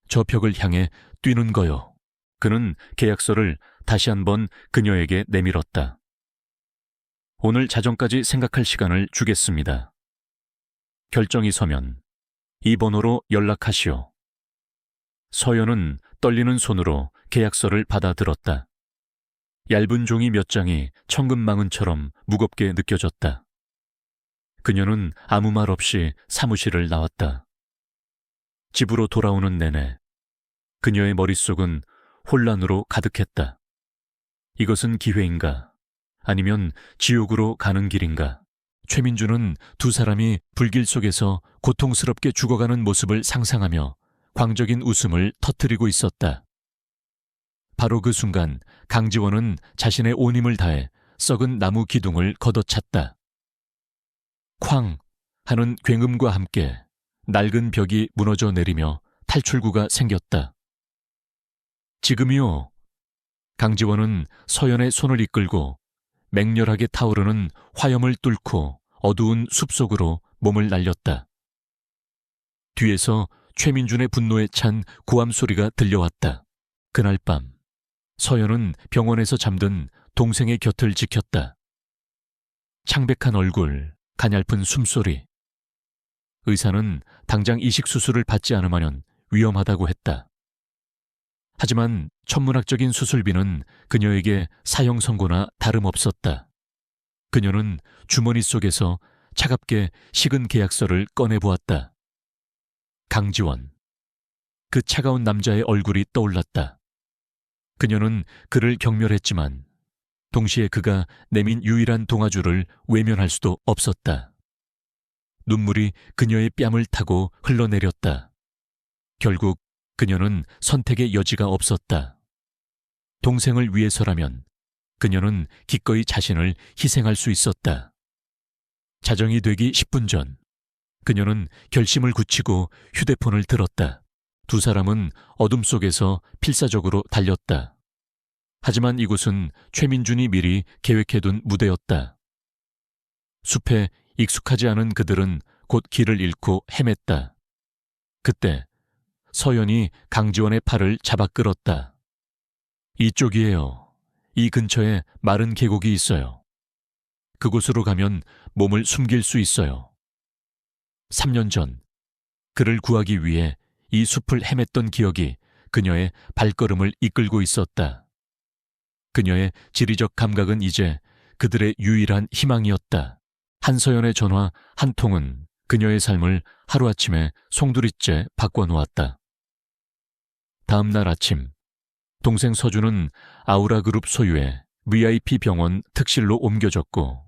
저 벽을 향해 뛰는 거요. 그는 계약서를 다시 한번 그녀에게 내밀었다. 오늘 자정까지 생각할 시간을 주겠습니다. 결정이 서면 이 번호로 연락하시오. 서연은 떨리는 손으로 계약서를 받아들었다. 얇은 종이 몇 장이 천근망은처럼 무겁게 느껴졌다. 그녀는 아무 말 없이 사무실을 나왔다. 집으로 돌아오는 내내 그녀의 머릿속은 혼란으로 가득했다. 이것은 기회인가? 아니면 지옥으로 가는 길인가? 최민주는 두 사람이 불길 속에서 고통스럽게 죽어가는 모습을 상상하며 광적인 웃음을 터뜨리고 있었다. 바로 그 순간 강지원은 자신의 온 힘을 다해 썩은 나무 기둥을 걷어찼다. 쾅 하는 굉음과 함께 낡은 벽이 무너져 내리며 탈출구가 생겼다. 지금이요. 강지원은 서연의 손을 이끌고 맹렬하게 타오르는 화염을 뚫고 어두운 숲속으로 몸을 날렸다. 뒤에서 최민준의 분노에 찬 고함 소리가 들려왔다. 그날 밤 서연은 병원에서 잠든 동생의 곁을 지켰다. 창백한 얼굴, 가냘픈 숨소리. 의사는 당장 이식 수술을 받지 않으면 위험하다고 했다. 하지만 천문학적인 수술비는 그녀에게 사형 선고나 다름없었다. 그녀는 주머니 속에서 차갑게 식은 계약서를 꺼내보았다. 강지원. 그 차가운 남자의 얼굴이 떠올랐다. 그녀는 그를 경멸했지만 동시에 그가 내민 유일한 동아줄을 외면할 수도 없었다. 눈물이 그녀의 뺨을 타고 흘러내렸다. 결국 그녀는 선택의 여지가 없었다. 동생을 위해서라면 그녀는 기꺼이 자신을 희생할 수 있었다. 자정이 되기 10분 전 그녀는 결심을 굳히고 휴대폰을 들었다. 두 사람은 어둠 속에서 필사적으로 달렸다. 하지만 이곳은 최민준이 미리 계획해둔 무대였다. 숲에 익숙하지 않은 그들은 곧 길을 잃고 헤맸다. 그때 서연이 강지원의 팔을 잡아 끌었다. 이쪽이에요. 이 근처에 마른 계곡이 있어요. 그곳으로 가면 몸을 숨길 수 있어요. 3년 전 그를 구하기 위해 이 숲을 헤맸던 기억이 그녀의 발걸음을 이끌고 있었다. 그녀의 지리적 감각은 이제 그들의 유일한 희망이었다. 한서연의 전화 한 통은 그녀의 삶을 하루아침에 송두리째 바꿔놓았다. 다음 날 아침, 동생 서준은 아우라그룹 소유의 VIP 병원 특실로 옮겨졌고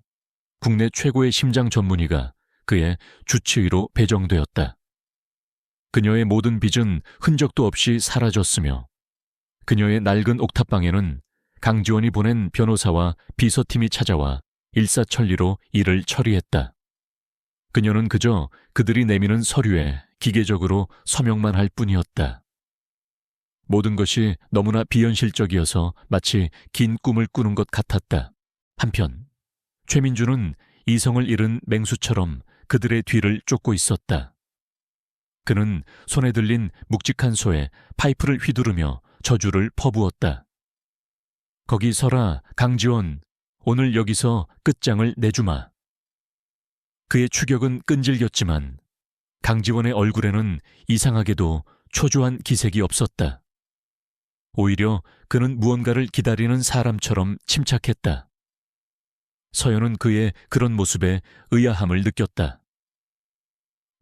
국내 최고의 심장 전문의가 그의 주치의로 배정되었다. 그녀의 모든 빚은 흔적도 없이 사라졌으며 그녀의 낡은 옥탑방에는 강지원이 보낸 변호사와 비서팀이 찾아와 일사천리로 일을 처리했다. 그녀는 그저 그들이 내미는 서류에 기계적으로 서명만 할 뿐이었다. 모든 것이 너무나 비현실적이어서 마치 긴 꿈을 꾸는 것 같았다. 한편 최민준은 이성을 잃은 맹수처럼 그들의 뒤를 쫓고 있었다. 그는 손에 들린 묵직한 소에 파이프를 휘두르며 저주를 퍼부었다. 거기 서라, 강지원. 오늘 여기서 끝장을 내주마. 그의 추격은 끈질겼지만 강지원의 얼굴에는 이상하게도 초조한 기색이 없었다. 오히려 그는 무언가를 기다리는 사람처럼 침착했다. 서연은 그의 그런 모습에 의아함을 느꼈다.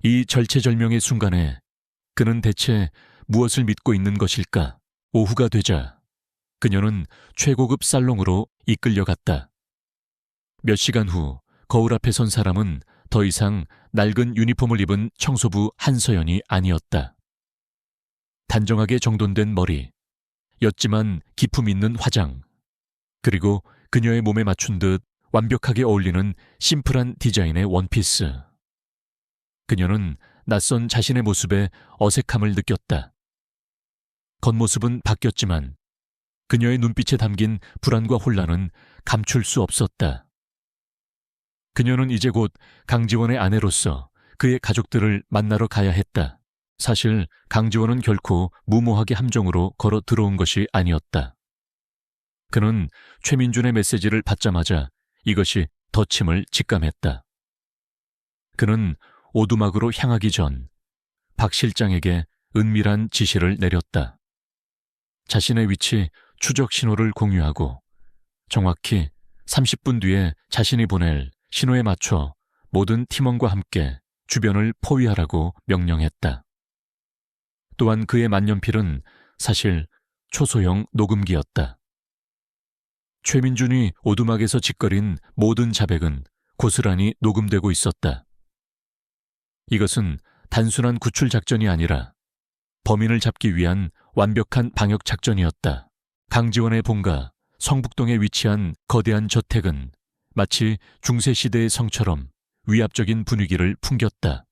이 절체절명의 순간에 그는 대체 무엇을 믿고 있는 것일까? 오후가 되자 그녀는 최고급 살롱으로 이끌려갔다. 몇 시간 후 거울 앞에 선 사람은 더 이상 낡은 유니폼을 입은 청소부 한서연이 아니었다. 단정하게 정돈된 머리, 옅지만 기품 있는 화장, 그리고 그녀의 몸에 맞춘 듯 완벽하게 어울리는 심플한 디자인의 원피스. 그녀는 낯선 자신의 모습에 어색함을 느꼈다. 겉모습은 바뀌었지만 그녀의 눈빛에 담긴 불안과 혼란은 감출 수 없었다. 그녀는 이제 곧 강지원의 아내로서 그의 가족들을 만나러 가야 했다. 사실 강지원은 결코 무모하게 함정으로 걸어 들어온 것이 아니었다. 그는 최민준의 메시지를 받자마자 이것이 덧침을 직감했다. 그는 오두막으로 향하기 전 박 실장에게 은밀한 지시를 내렸다. 자신의 위치 추적 신호를 공유하고 정확히 30분 뒤에 자신이 보낼 신호에 맞춰 모든 팀원과 함께 주변을 포위하라고 명령했다. 또한 그의 만년필은 사실 초소형 녹음기였다. 최민준이 오두막에서 짓거린 모든 자백은 고스란히 녹음되고 있었다. 이것은 단순한 구출 작전이 아니라 범인을 잡기 위한 완벽한 방역 작전이었다. 강지원의 본가 성북동에 위치한 거대한 저택은 마치 중세시대의 성처럼 위압적인 분위기를 풍겼다.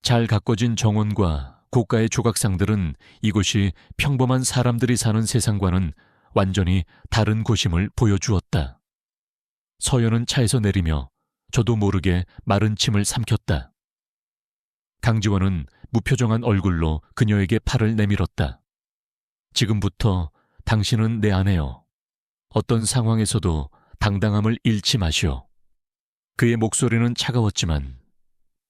잘 가꿔진 정원과 고가의 조각상들은 이곳이 평범한 사람들이 사는 세상과는 완전히 다른 곳임을 보여주었다. 서연은 차에서 내리며 저도 모르게 마른 침을 삼켰다. 강지원은 무표정한 얼굴로 그녀에게 팔을 내밀었다. 지금부터 당신은 내 아내요. 어떤 상황에서도 당당함을 잃지 마시오. 그의 목소리는 차가웠지만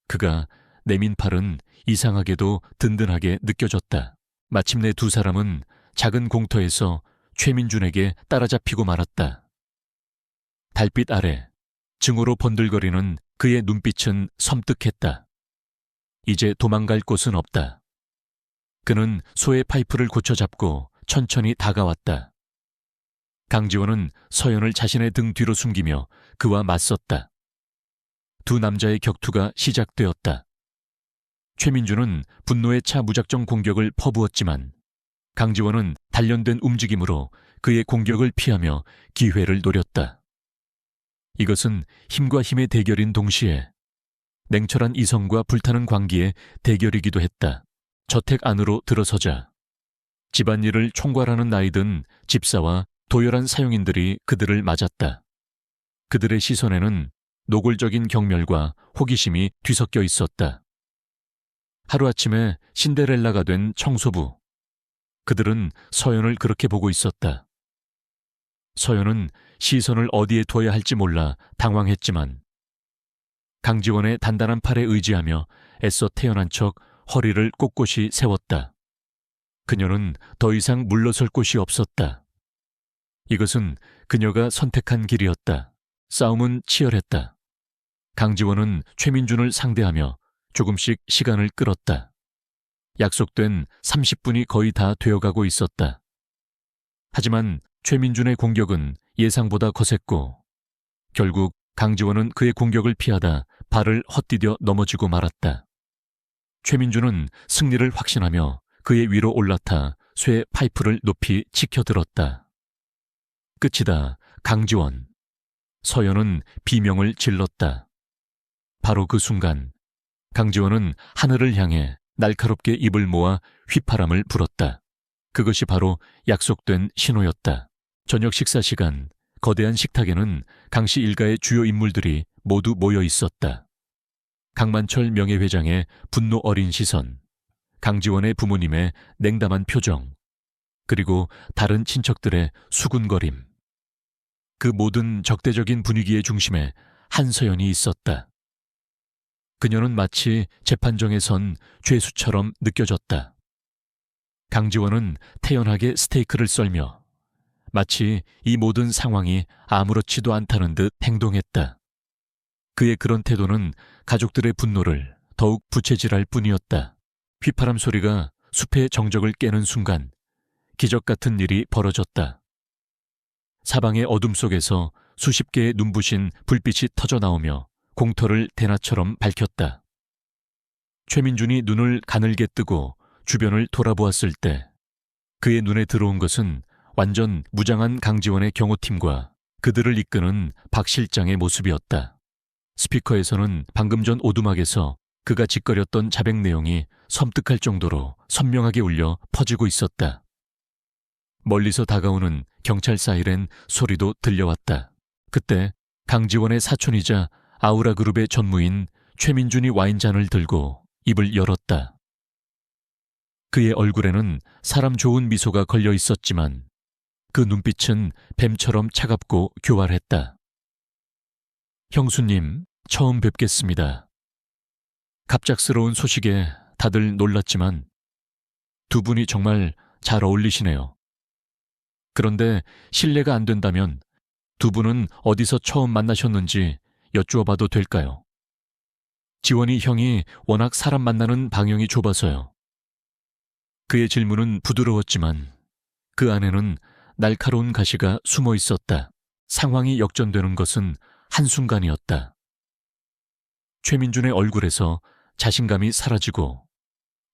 그가 내민 팔은 이상하게도 든든하게 느껴졌다. 마침내 두 사람은 작은 공터에서 최민준에게 따라잡히고 말았다. 달빛 아래 증오로 번들거리는 그의 눈빛은 섬뜩했다. 이제 도망갈 곳은 없다. 그는 소의 파이프를 고쳐잡고 천천히 다가왔다. 강지원은 서연을 자신의 등 뒤로 숨기며 그와 맞섰다. 두 남자의 격투가 시작되었다. 최민준은 분노에 차 무작정 공격을 퍼부었지만 강지원은 단련된 움직임으로 그의 공격을 피하며 기회를 노렸다. 이것은 힘과 힘의 대결인 동시에 냉철한 이성과 불타는 광기의 대결이기도 했다. 저택 안으로 들어서자 집안일을 총괄하는 나이든 집사와 도열한 사용인들이 그들을 맞았다. 그들의 시선에는 노골적인 경멸과 호기심이 뒤섞여 있었다. 하루아침에 신데렐라가 된 청소부. 그들은 서연을 그렇게 보고 있었다. 서연은 시선을 어디에 둬야 할지 몰라 당황했지만 강지원의 단단한 팔에 의지하며 애써 태어난 척 허리를 꼿꼿이 세웠다. 그녀는 더 이상 물러설 곳이 없었다. 이것은 그녀가 선택한 길이었다. 싸움은 치열했다. 강지원은 최민준을 상대하며 조금씩 시간을 끌었다. 약속된 30분이 거의 다 되어가고 있었다. 하지만 최민준의 공격은 예상보다 거셌고 결국 강지원은 그의 공격을 피하다 발을 헛디뎌 넘어지고 말았다. 최민준은 승리를 확신하며 그의 위로 올라타 쇠 파이프를 높이 치켜들었다. 끝이다, 강지원. 서연은 비명을 질렀다. 바로 그 순간 강지원은 하늘을 향해 날카롭게 입을 모아 휘파람을 불었다. 그것이 바로 약속된 신호였다. 저녁 식사 시간, 거대한 식탁에는 강씨 일가의 주요 인물들이 모두 모여 있었다. 강만철 명예회장의 분노 어린 시선, 강지원의 부모님의 냉담한 표정, 그리고 다른 친척들의 수군거림. 그 모든 적대적인 분위기의 중심에 한서연이 있었다. 그녀는 마치 재판정에 선 죄수처럼 느껴졌다. 강지원은 태연하게 스테이크를 썰며 마치 이 모든 상황이 아무렇지도 않다는 듯 행동했다. 그의 그런 태도는 가족들의 분노를 더욱 부채질할 뿐이었다. 휘파람 소리가 숲의 정적을 깨는 순간 기적 같은 일이 벌어졌다. 사방의 어둠 속에서 수십 개의 눈부신 불빛이 터져 나오며 공터를 대낮처럼 밝혔다. 최민준이 눈을 가늘게 뜨고 주변을 돌아보았을 때 그의 눈에 들어온 것은 완전 무장한 강지원의 경호팀과 그들을 이끄는 박 실장의 모습이었다. 스피커에서는 방금 전 오두막에서 그가 짓거렸던 자백 내용이 섬뜩할 정도로 선명하게 울려 퍼지고 있었다. 멀리서 다가오는 경찰 사이렌 소리도 들려왔다. 그때 강지원의 사촌이자 아우라그룹의 전무인 최민준이 와인잔을 들고 입을 열었다. 그의 얼굴에는 사람 좋은 미소가 걸려 있었지만 그 눈빛은 뱀처럼 차갑고 교활했다. 형수님, 처음 뵙겠습니다. 갑작스러운 소식에 다들 놀랐지만 두 분이 정말 잘 어울리시네요. 그런데 실례가 안 된다면 두 분은 어디서 처음 만나셨는지 여쭈어봐도 될까요? 지원이 형이 워낙 사람 만나는 방향이 좁아서요. 그의 질문은 부드러웠지만 그 안에는 날카로운 가시가 숨어 있었다. 상황이 역전되는 것은 한순간이었다. 최민준의 얼굴에서 자신감이 사라지고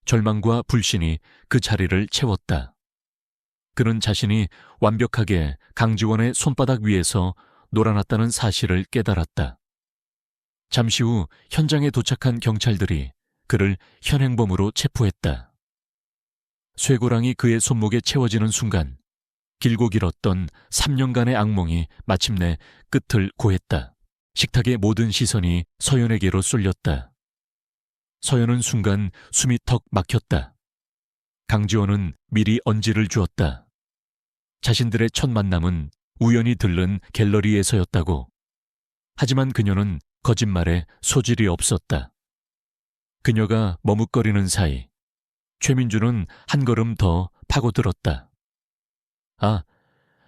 절망과 불신이 그 자리를 채웠다. 그는 자신이 완벽하게 강지원의 손바닥 위에서 놀아났다는 사실을 깨달았다. 잠시 후 현장에 도착한 경찰들이 그를 현행범으로 체포했다. 쇠고랑이 그의 손목에 채워지는 순간 길고 길었던 3년간의 악몽이 마침내 끝을 고했다. 식탁의 모든 시선이 서연에게로 쏠렸다. 서연은 순간 숨이 턱 막혔다. 강지원은 미리 언지를 주었다. 자신들의 첫 만남은 우연히 들른 갤러리에서였다고. 하지만 그녀는 거짓말에 소질이 없었다. 그녀가 머뭇거리는 사이 최민주는 한 걸음 더 파고들었다. 아,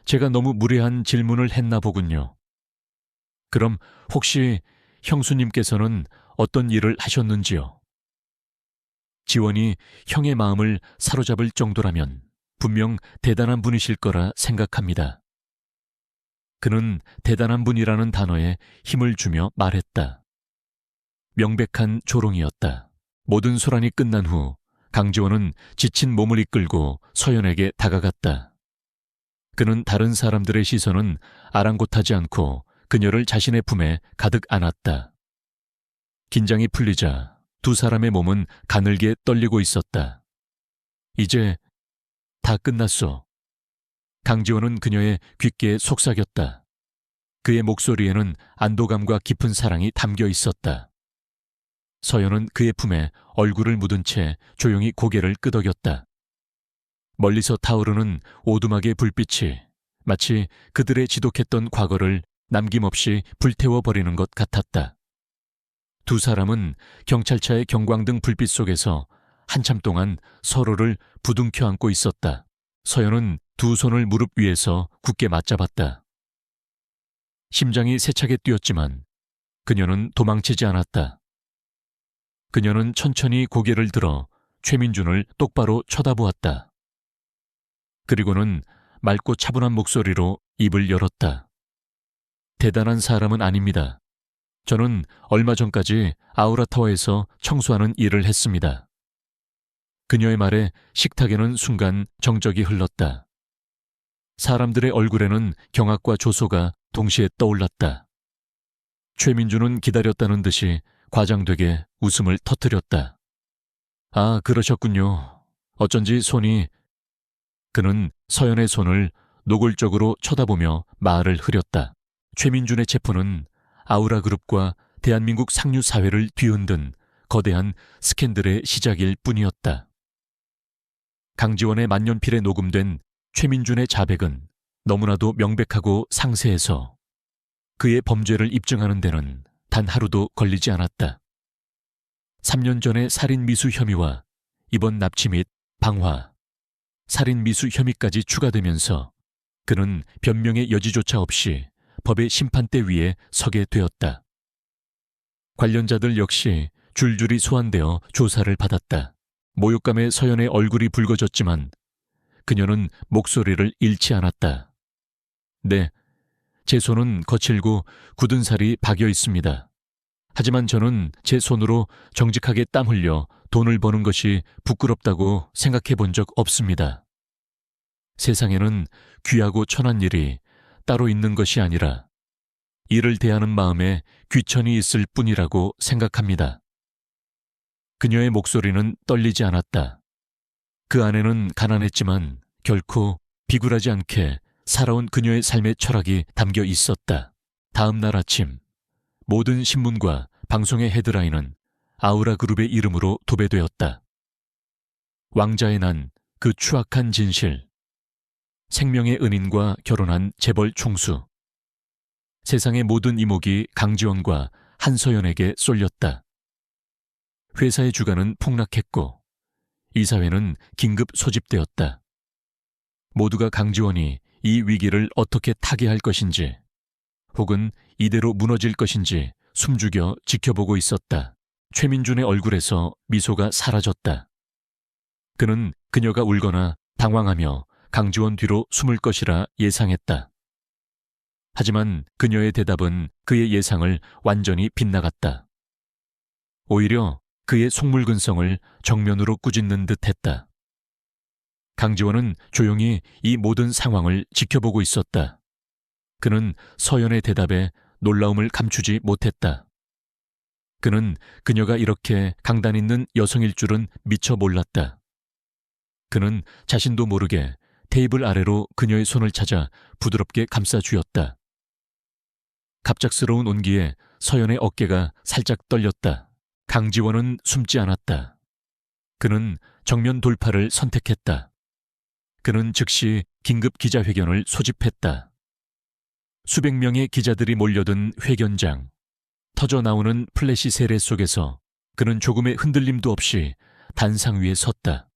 제가 너무 무례한 질문을 했나 보군요. 그럼 혹시 형수님께서는 어떤 일을 하셨는지요? 지원이 형의 마음을 사로잡을 정도라면 분명 대단한 분이실 거라 생각합니다. 그는 대단한 분이라는 단어에 힘을 주며 말했다. 명백한 조롱이었다. 모든 소란이 끝난 후 강지원은 지친 몸을 이끌고 서연에게 다가갔다. 그는 다른 사람들의 시선은 아랑곳하지 않고 그녀를 자신의 품에 가득 안았다. 긴장이 풀리자 두 사람의 몸은 가늘게 떨리고 있었다. 이제 다 끝났어. 강지원은 그녀의 귓가에 속삭였다. 그의 목소리에는 안도감과 깊은 사랑이 담겨 있었다. 서연은 그의 품에 얼굴을 묻은 채 조용히 고개를 끄덕였다. 멀리서 타오르는 오두막의 불빛이 마치 그들의 지독했던 과거를 남김없이 불태워버리는 것 같았다. 두 사람은 경찰차의 경광등 불빛 속에서 한참 동안 서로를 부둥켜 안고 있었다. 서연은 두 손을 무릎 위에서 굳게 맞잡았다. 심장이 세차게 뛰었지만 그녀는 도망치지 않았다. 그녀는 천천히 고개를 들어 최민준을 똑바로 쳐다보았다. 그리고는 맑고 차분한 목소리로 입을 열었다. 대단한 사람은 아닙니다. 저는 얼마 전까지 아우라타워에서 청소하는 일을 했습니다. 그녀의 말에 식탁에는 순간 정적이 흘렀다. 사람들의 얼굴에는 경악과 조소가 동시에 떠올랐다. 최민주는 기다렸다는 듯이 과장되게 웃음을 터뜨렸다. 아, 그러셨군요. 어쩐지 손이... 그는 서연의 손을 노골적으로 쳐다보며 말을 흐렸다. 최민준의 체포는 아우라그룹과 대한민국 상류사회를 뒤흔든 거대한 스캔들의 시작일 뿐이었다. 강지원의 만년필에 녹음된 최민준의 자백은 너무나도 명백하고 상세해서 그의 범죄를 입증하는 데는 단 하루도 걸리지 않았다. 3년 전의 살인미수 혐의와 이번 납치 및 방화, 살인미수 혐의까지 추가되면서 그는 변명의 여지조차 없이 법의 심판대 위에 서게 되었다. 관련자들 역시 줄줄이 소환되어 조사를 받았다. 모욕감에 서연의 얼굴이 붉어졌지만 그녀는 목소리를 잃지 않았다. 네, 제 손은 거칠고 굳은 살이 박여 있습니다. 하지만 저는 제 손으로 정직하게 땀 흘려 돈을 버는 것이 부끄럽다고 생각해 본 적 없습니다. 세상에는 귀하고 천한 일이 따로 있는 것이 아니라 이를 대하는 마음에 귀천이 있을 뿐이라고 생각합니다. 그녀의 목소리는 떨리지 않았다. 그 안에는 가난했지만 결코 비굴하지 않게 살아온 그녀의 삶의 철학이 담겨 있었다. 다음 날 아침 모든 신문과 방송의 헤드라인은 아우라그룹의 이름으로 도배되었다. 왕자의 난, 그 추악한 진실. 생명의 은인과 결혼한 재벌 총수. 세상의 모든 이목이 강지원과 한서연에게 쏠렸다. 회사의 주가는 폭락했고 이사회는 긴급 소집되었다. 모두가 강지원이 이 위기를 어떻게 타개할 것인지 혹은 이대로 무너질 것인지 숨죽여 지켜보고 있었다. 최민준의 얼굴에서 미소가 사라졌다. 그는 그녀가 울거나 당황하며 강지원 뒤로 숨을 것이라 예상했다. 하지만 그녀의 대답은 그의 예상을 완전히 빗나갔다. 오히려 그의 속물근성을 정면으로 꾸짖는 듯했다. 강지원은 조용히 이 모든 상황을 지켜보고 있었다. 그는 서연의 대답에 놀라움을 감추지 못했다. 그는 그녀가 이렇게 강단 있는 여성일 줄은 미처 몰랐다. 그는 자신도 모르게 테이블 아래로 그녀의 손을 찾아 부드럽게 감싸 쥐었다. 갑작스러운 온기에 서연의 어깨가 살짝 떨렸다. 강지원은 숨지 않았다. 그는 정면 돌파를 선택했다. 그는 즉시 긴급 기자회견을 소집했다. 수백 명의 기자들이 몰려든 회견장. 터져나오는 플래시 세례 속에서 그는 조금의 흔들림도 없이 단상 위에 섰다.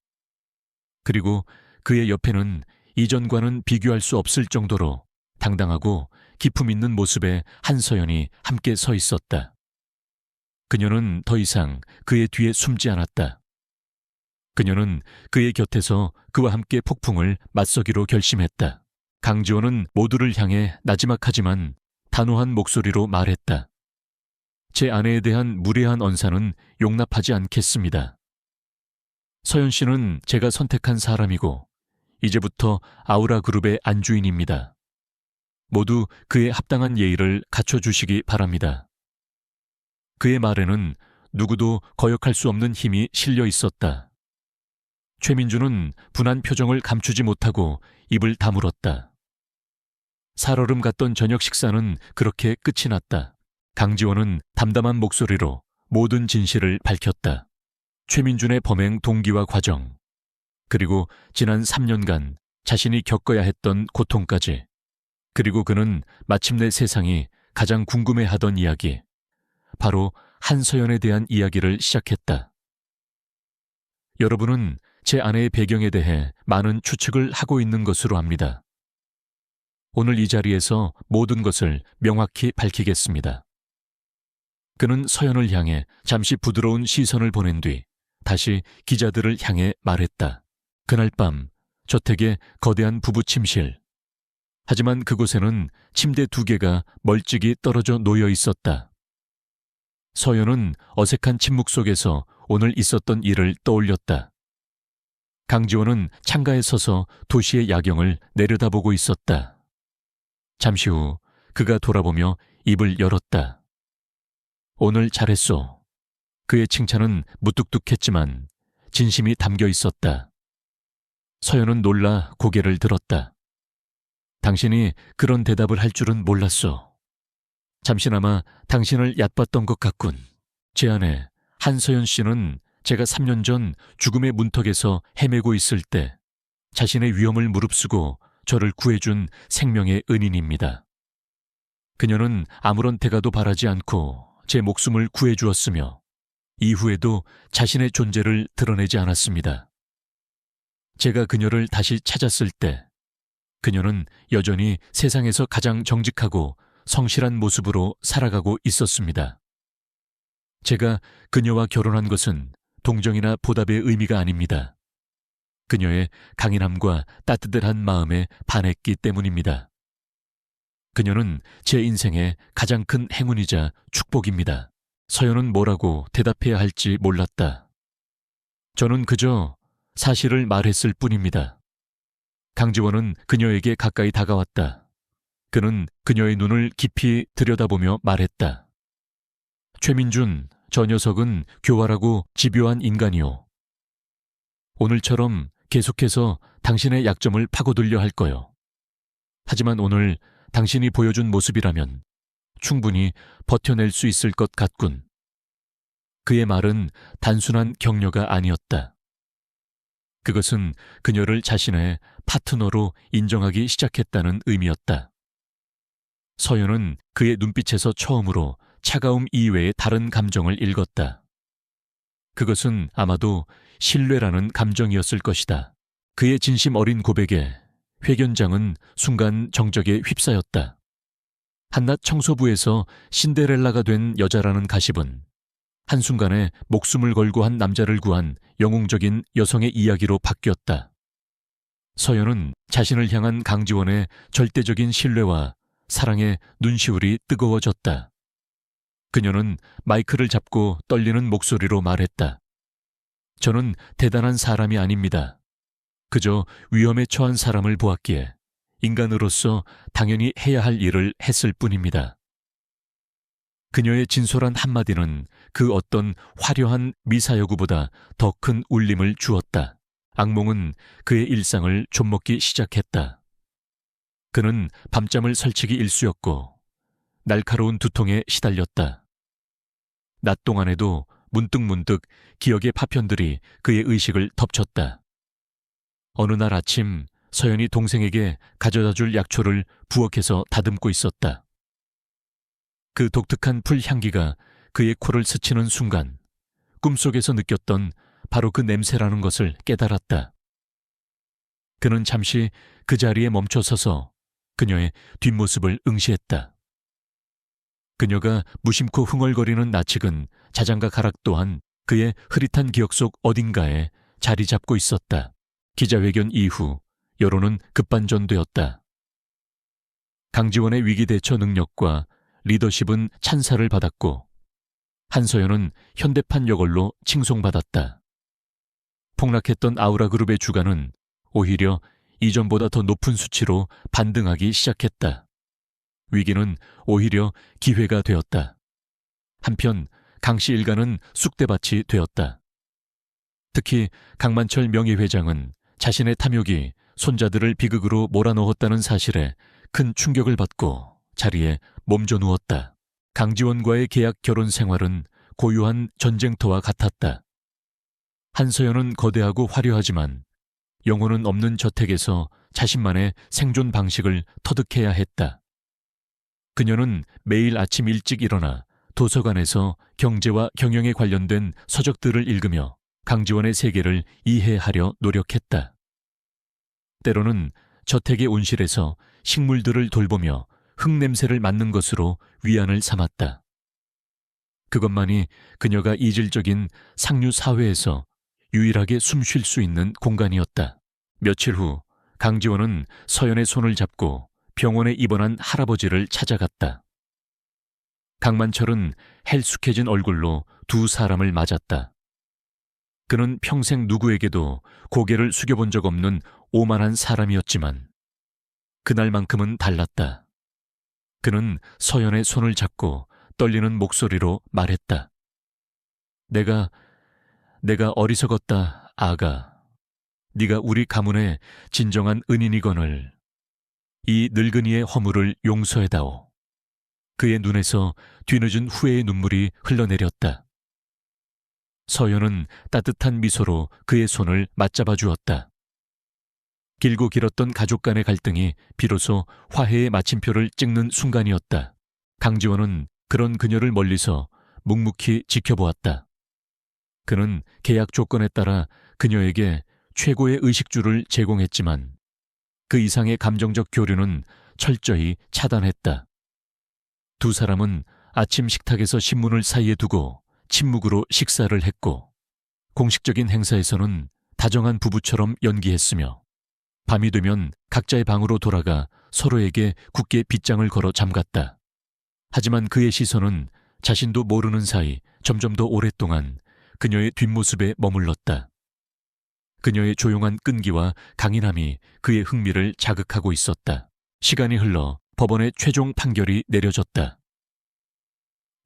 그리고 그의 옆에는 이전과는 비교할 수 없을 정도로 당당하고 기품 있는 모습의 한서연이 함께 서 있었다. 그녀는 더 이상 그의 뒤에 숨지 않았다. 그녀는 그의 곁에서 그와 함께 폭풍을 맞서기로 결심했다. 강지원은 모두를 향해 나지막하지만 단호한 목소리로 말했다. 제 아내에 대한 무례한 언사는 용납하지 않겠습니다. 서연 씨는 제가 선택한 사람이고 이제부터 아우라 그룹의 안주인입니다. 모두 그에 합당한 예의를 갖춰주시기 바랍니다. 그의 말에는 누구도 거역할 수 없는 힘이 실려 있었다. 최민주는 분한 표정을 감추지 못하고 입을 다물었다. 살얼음 같던 저녁 식사는 그렇게 끝이 났다. 강지원은 담담한 목소리로 모든 진실을 밝혔다. 최민준의 범행 동기와 과정, 그리고 지난 3년간 자신이 겪어야 했던 고통까지, 그리고 그는 마침내 세상이 가장 궁금해하던 이야기, 바로 한서연에 대한 이야기를 시작했다. 여러분은 제 아내의 배경에 대해 많은 추측을 하고 있는 것으로 압니다. 오늘 이 자리에서 모든 것을 명확히 밝히겠습니다. 그는 서연을 향해 잠시 부드러운 시선을 보낸 뒤 다시 기자들을 향해 말했다. 그날 밤 저택에 거대한 부부 침실. 하지만 그곳에는 침대 2개가 멀찍이 떨어져 놓여 있었다. 서연은 어색한 침묵 속에서 오늘 있었던 일을 떠올렸다. 강지원은 창가에 서서 도시의 야경을 내려다보고 있었다. 잠시 후 그가 돌아보며 입을 열었다. 오늘 잘했소. 그의 칭찬은 무뚝뚝했지만 진심이 담겨 있었다. 서연은 놀라 고개를 들었다. 당신이 그런 대답을 할 줄은 몰랐소. 잠시나마 당신을 얕봤던 것 같군. 제 아내 한서연 씨는 제가 3년 전 죽음의 문턱에서 헤매고 있을 때 자신의 위험을 무릅쓰고 저를 구해준 생명의 은인입니다. 그녀는 아무런 대가도 바라지 않고 제 목숨을 구해주었으며 이후에도 자신의 존재를 드러내지 않았습니다. 제가 그녀를 다시 찾았을 때 그녀는 여전히 세상에서 가장 정직하고 성실한 모습으로 살아가고 있었습니다. 제가 그녀와 결혼한 것은 동정이나 보답의 의미가 아닙니다. 그녀의 강인함과 따뜻한 마음에 반했기 때문입니다. 그녀는 제 인생의 가장 큰 행운이자 축복입니다. 서연은 뭐라고 대답해야 할지 몰랐다. 저는 그저 사실을 말했을 뿐입니다. 강지원은 그녀에게 가까이 다가왔다. 그는 그녀의 눈을 깊이 들여다보며 말했다. 최민준, 저 녀석은 교활하고 집요한 인간이오. 오늘처럼 계속해서 당신의 약점을 파고들려 할 거요. 하지만 오늘 당신이 보여준 모습이라면 충분히 버텨낼 수 있을 것 같군. 그의 말은 단순한 격려가 아니었다. 그것은 그녀를 자신의 파트너로 인정하기 시작했다는 의미였다. 서연은 그의 눈빛에서 처음으로 차가움 이외의 다른 감정을 읽었다. 그것은 아마도 신뢰라는 감정이었을 것이다. 그의 진심 어린 고백에 회견장은 순간 정적에 휩싸였다. 한낮 청소부에서 신데렐라가 된 여자라는 가십은 한순간에 목숨을 걸고 한 남자를 구한 영웅적인 여성의 이야기로 바뀌었다. 서연은 자신을 향한 강지원의 절대적인 신뢰와 사랑의 눈시울이 뜨거워졌다. 그녀는 마이크를 잡고 떨리는 목소리로 말했다. 저는 대단한 사람이 아닙니다. 그저 위험에 처한 사람을 보았기에 인간으로서 당연히 해야 할 일을 했을 뿐입니다. 그녀의 진솔한 한마디는 그 어떤 화려한 미사여구보다 더 큰 울림을 주었다. 악몽은 그의 일상을 좀먹기 시작했다. 그는 밤잠을 설치기 일쑤였고 날카로운 두통에 시달렸다. 낮 동안에도 문득문득 기억의 파편들이 그의 의식을 덮쳤다. 어느 날 아침 서연이 동생에게 가져다 줄 약초를 부엌에서 다듬고 있었다. 그 독특한 풀 향기가 그의 코를 스치는 순간 꿈속에서 느꼈던 바로 그 냄새라는 것을 깨달았다. 그는 잠시 그 자리에 멈춰서서 그녀의 뒷모습을 응시했다. 그녀가 무심코 흥얼거리는 나측은 자장가 가락 또한 그의 흐릿한 기억 속 어딘가에 자리 잡고 있었다. 기자회견 이후 여론은 급반전되었다. 강지원의 위기대처 능력과 리더십은 찬사를 받았고 한서연은 현대판 여걸로 칭송받았다. 폭락했던 아우라그룹의 주가는 오히려 이전보다 더 높은 수치로 반등하기 시작했다. 위기는 오히려 기회가 되었다. 한편 강씨 일가는 쑥대밭이 되었다. 특히 강만철 명예회장은 자신의 탐욕이 손자들을 비극으로 몰아넣었다는 사실에 큰 충격을 받고 자리에 몸져 누웠다. 강지원과의 계약 결혼 생활은 고요한 전쟁터와 같았다. 한서연은 거대하고 화려하지만 영혼은 없는 저택에서 자신만의 생존 방식을 터득해야 했다. 그녀는 매일 아침 일찍 일어나 도서관에서 경제와 경영에 관련된 서적들을 읽으며 강지원의 세계를 이해하려 노력했다. 때로는 저택의 온실에서 식물들을 돌보며 흙냄새를 맡는 것으로 위안을 삼았다. 그것만이 그녀가 이질적인 상류 사회에서 유일하게 숨 쉴 수 있는 공간이었다. 며칠 후 강지원은 서연의 손을 잡고 병원에 입원한 할아버지를 찾아갔다. 강만철은 헬쑥해진 얼굴로 두 사람을 맞았다. 그는 평생 누구에게도 고개를 숙여본 적 없는 오만한 사람이었지만 그날만큼은 달랐다. 그는 서연의 손을 잡고 떨리는 목소리로 말했다. 내가 어리석었다, 아가. 네가 우리 가문의 진정한 은인이거늘. 이 늙은이의 허물을 용서해다오. 그의 눈에서 뒤늦은 후회의 눈물이 흘러내렸다. 서연은 따뜻한 미소로 그의 손을 맞잡아 주었다. 길고 길었던 가족 간의 갈등이 비로소 화해의 마침표를 찍는 순간이었다. 강지원은 그런 그녀를 멀리서 묵묵히 지켜보았다. 그는 계약 조건에 따라 그녀에게 최고의 의식주를 제공했지만 그 이상의 감정적 교류는 철저히 차단했다. 두 사람은 아침 식탁에서 신문을 사이에 두고 침묵으로 식사를 했고 공식적인 행사에서는 다정한 부부처럼 연기했으며 밤이 되면 각자의 방으로 돌아가 서로에게 굳게 빗장을 걸어 잠갔다. 하지만 그의 시선은 자신도 모르는 사이 점점 더 오랫동안 그녀의 뒷모습에 머물렀다. 그녀의 조용한 끈기와 강인함이 그의 흥미를 자극하고 있었다. 시간이 흘러 법원의 최종 판결이 내려졌다.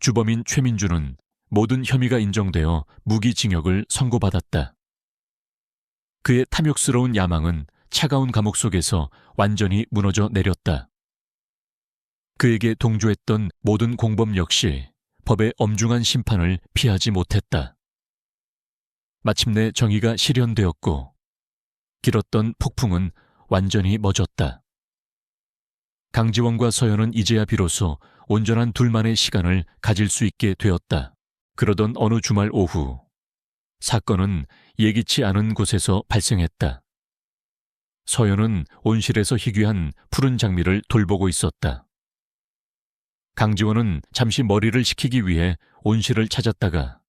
주범인 최민주는 모든 혐의가 인정되어 무기징역을 선고받았다. 그의 탐욕스러운 야망은 차가운 감옥 속에서 완전히 무너져 내렸다. 그에게 동조했던 모든 공범 역시 법의 엄중한 심판을 피하지 못했다. 마침내 정의가 실현되었고 길었던 폭풍은 완전히 멎었다. 강지원과 서연은 이제야 비로소 온전한 둘만의 시간을 가질 수 있게 되었다. 그러던 어느 주말 오후 사건은 예기치 않은 곳에서 발생했다. 서연은 온실에서 희귀한 푸른 장미를 돌보고 있었다. 강지원은 잠시 머리를 식히기 위해 온실을 찾았다가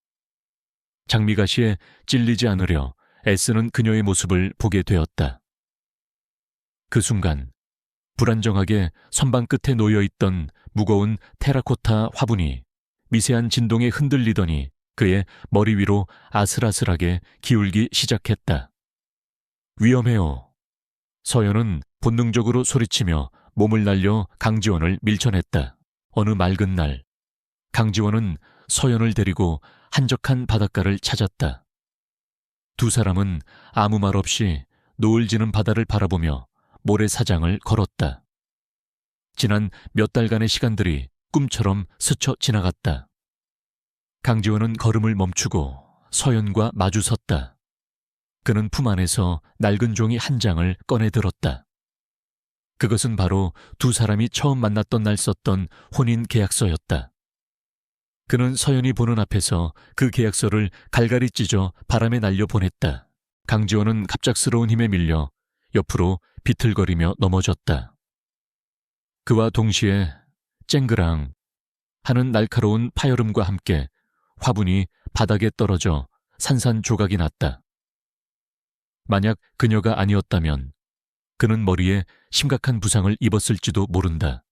장미가시에 찔리지 않으려 애쓰는 그녀의 모습을 보게 되었다. 그 순간 불안정하게 선반 끝에 놓여있던 무거운 테라코타 화분이 미세한 진동에 흔들리더니 그의 머리 위로 아슬아슬하게 기울기 시작했다. 위험해요. 서연은 본능적으로 소리치며 몸을 날려 강지원을 밀쳐냈다. 어느 맑은 날 강지원은 서연을 데리고 한적한 바닷가를 찾았다. 두 사람은 아무 말 없이 노을 지는 바다를 바라보며 모래사장을 걸었다. 지난 몇 달간의 시간들이 꿈처럼 스쳐 지나갔다. 강지원은 걸음을 멈추고 서연과 마주 섰다. 그는 품 안에서 낡은 종이 한 장을 꺼내 들었다. 그것은 바로 두 사람이 처음 만났던 날 썼던 혼인 계약서였다. 그는 서연이 보는 앞에서 그 계약서를 갈갈이 찢어 바람에 날려 보냈다. 강지원은 갑작스러운 힘에 밀려 옆으로 비틀거리며 넘어졌다. 그와 동시에 쨍그랑 하는 날카로운 파열음과 함께 화분이 바닥에 떨어져 산산조각이 났다. 만약 그녀가 아니었다면 그는 머리에 심각한 부상을 입었을지도 모른다.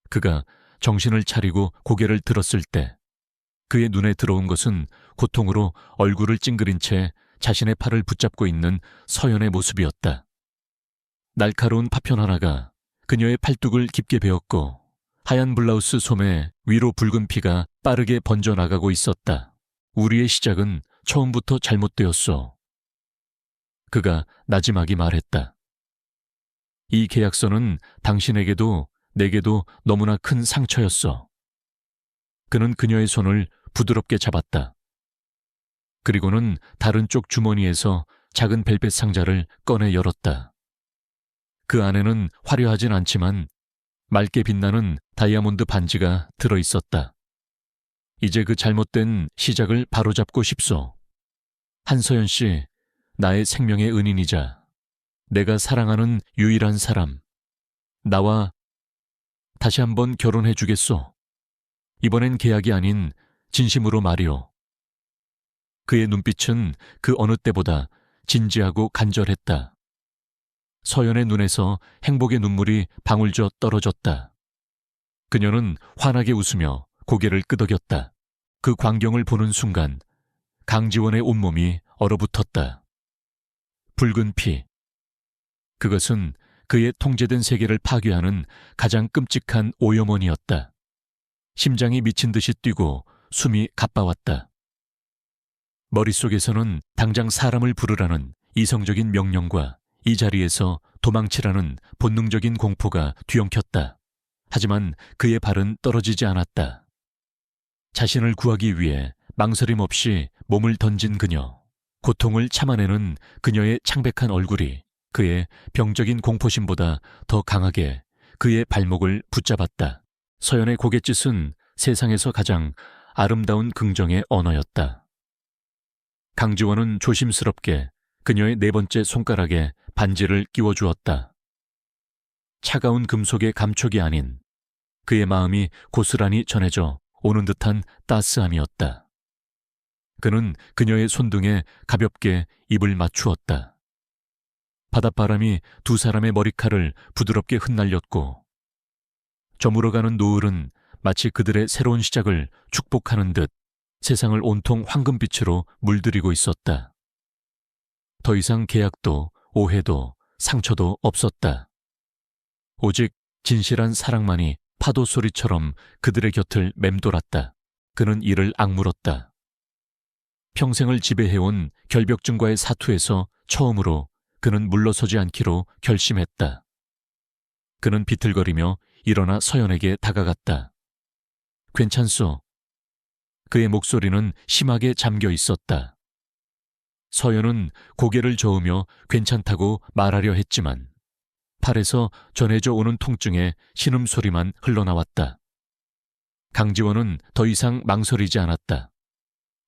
그가 정신을 차리고 고개를 들었을 때 그의 눈에 들어온 것은 고통으로 얼굴을 찡그린 채 자신의 팔을 붙잡고 있는 서연의 모습이었다. 날카로운 파편 하나가 그녀의 팔뚝을 깊게 베었고 하얀 블라우스 소매 위로 붉은 피가 빠르게 번져나가고 있었다. 우리의 시작은 처음부터 잘못되었소. 그가 나지막이 말했다. 이 계약서는 당신에게도 내게도 너무나 큰 상처였어. 그는 그녀의 손을 부드럽게 잡았다. 그리고는 다른 쪽 주머니에서 작은 벨벳 상자를 꺼내 열었다. 그 안에는 화려하진 않지만 맑게 빛나는 다이아몬드 반지가 들어있었다. 이제 그 잘못된 시작을 바로잡고 싶소. 한서연 씨, 나의 생명의 은인이자 내가 사랑하는 유일한 사람. 나와 다시 한번 결혼해 주겠소. 이번엔 계약이 아닌 진심으로 말이오. 그의 눈빛은 그 어느 때보다 진지하고 간절했다. 서연의 눈에서 행복의 눈물이 방울져 떨어졌다. 그녀는 환하게 웃으며 고개를 끄덕였다. 그 광경을 보는 순간 강지원의 온몸이 얼어붙었다. 붉은 피. 그것은 그의 통제된 세계를 파괴하는 가장 끔찍한 오염원이었다. 심장이 미친 듯이 뛰고 숨이 가빠왔다. 머릿속에서는 당장 사람을 부르라는 이성적인 명령과 이 자리에서 도망치라는 본능적인 공포가 뒤엉켰다. 하지만 그의 발은 떨어지지 않았다. 자신을 구하기 위해 망설임 없이 몸을 던진 그녀. 고통을 참아내는 그녀의 창백한 얼굴이 그의 병적인 공포심보다 더 강하게 그의 발목을 붙잡았다. 서연의 고갯짓은 세상에서 가장 아름다운 긍정의 언어였다. 강지원은 조심스럽게 그녀의 네 번째 손가락에 반지를 끼워주었다. 차가운 금속의 감촉이 아닌 그의 마음이 고스란히 전해져 오는 듯한 따스함이었다. 그는 그녀의 손등에 가볍게 입을 맞추었다. 바닷바람이 두 사람의 머리칼을 부드럽게 흩날렸고 저물어가는 노을은 마치 그들의 새로운 시작을 축복하는 듯 세상을 온통 황금빛으로 물들이고 있었다. 더 이상 계약도 오해도 상처도 없었다. 오직 진실한 사랑만이 파도 소리처럼 그들의 곁을 맴돌았다. 그는 이를 악물었다. 평생을 지배해온 결벽증과의 사투에서 처음으로 그는 물러서지 않기로 결심했다. 그는 비틀거리며 일어나 서연에게 다가갔다. 괜찮소? 그의 목소리는 심하게 잠겨 있었다. 서연은 고개를 저으며 괜찮다고 말하려 했지만 팔에서 전해져 오는 통증에 신음소리만 흘러나왔다. 강지원은 더 이상 망설이지 않았다.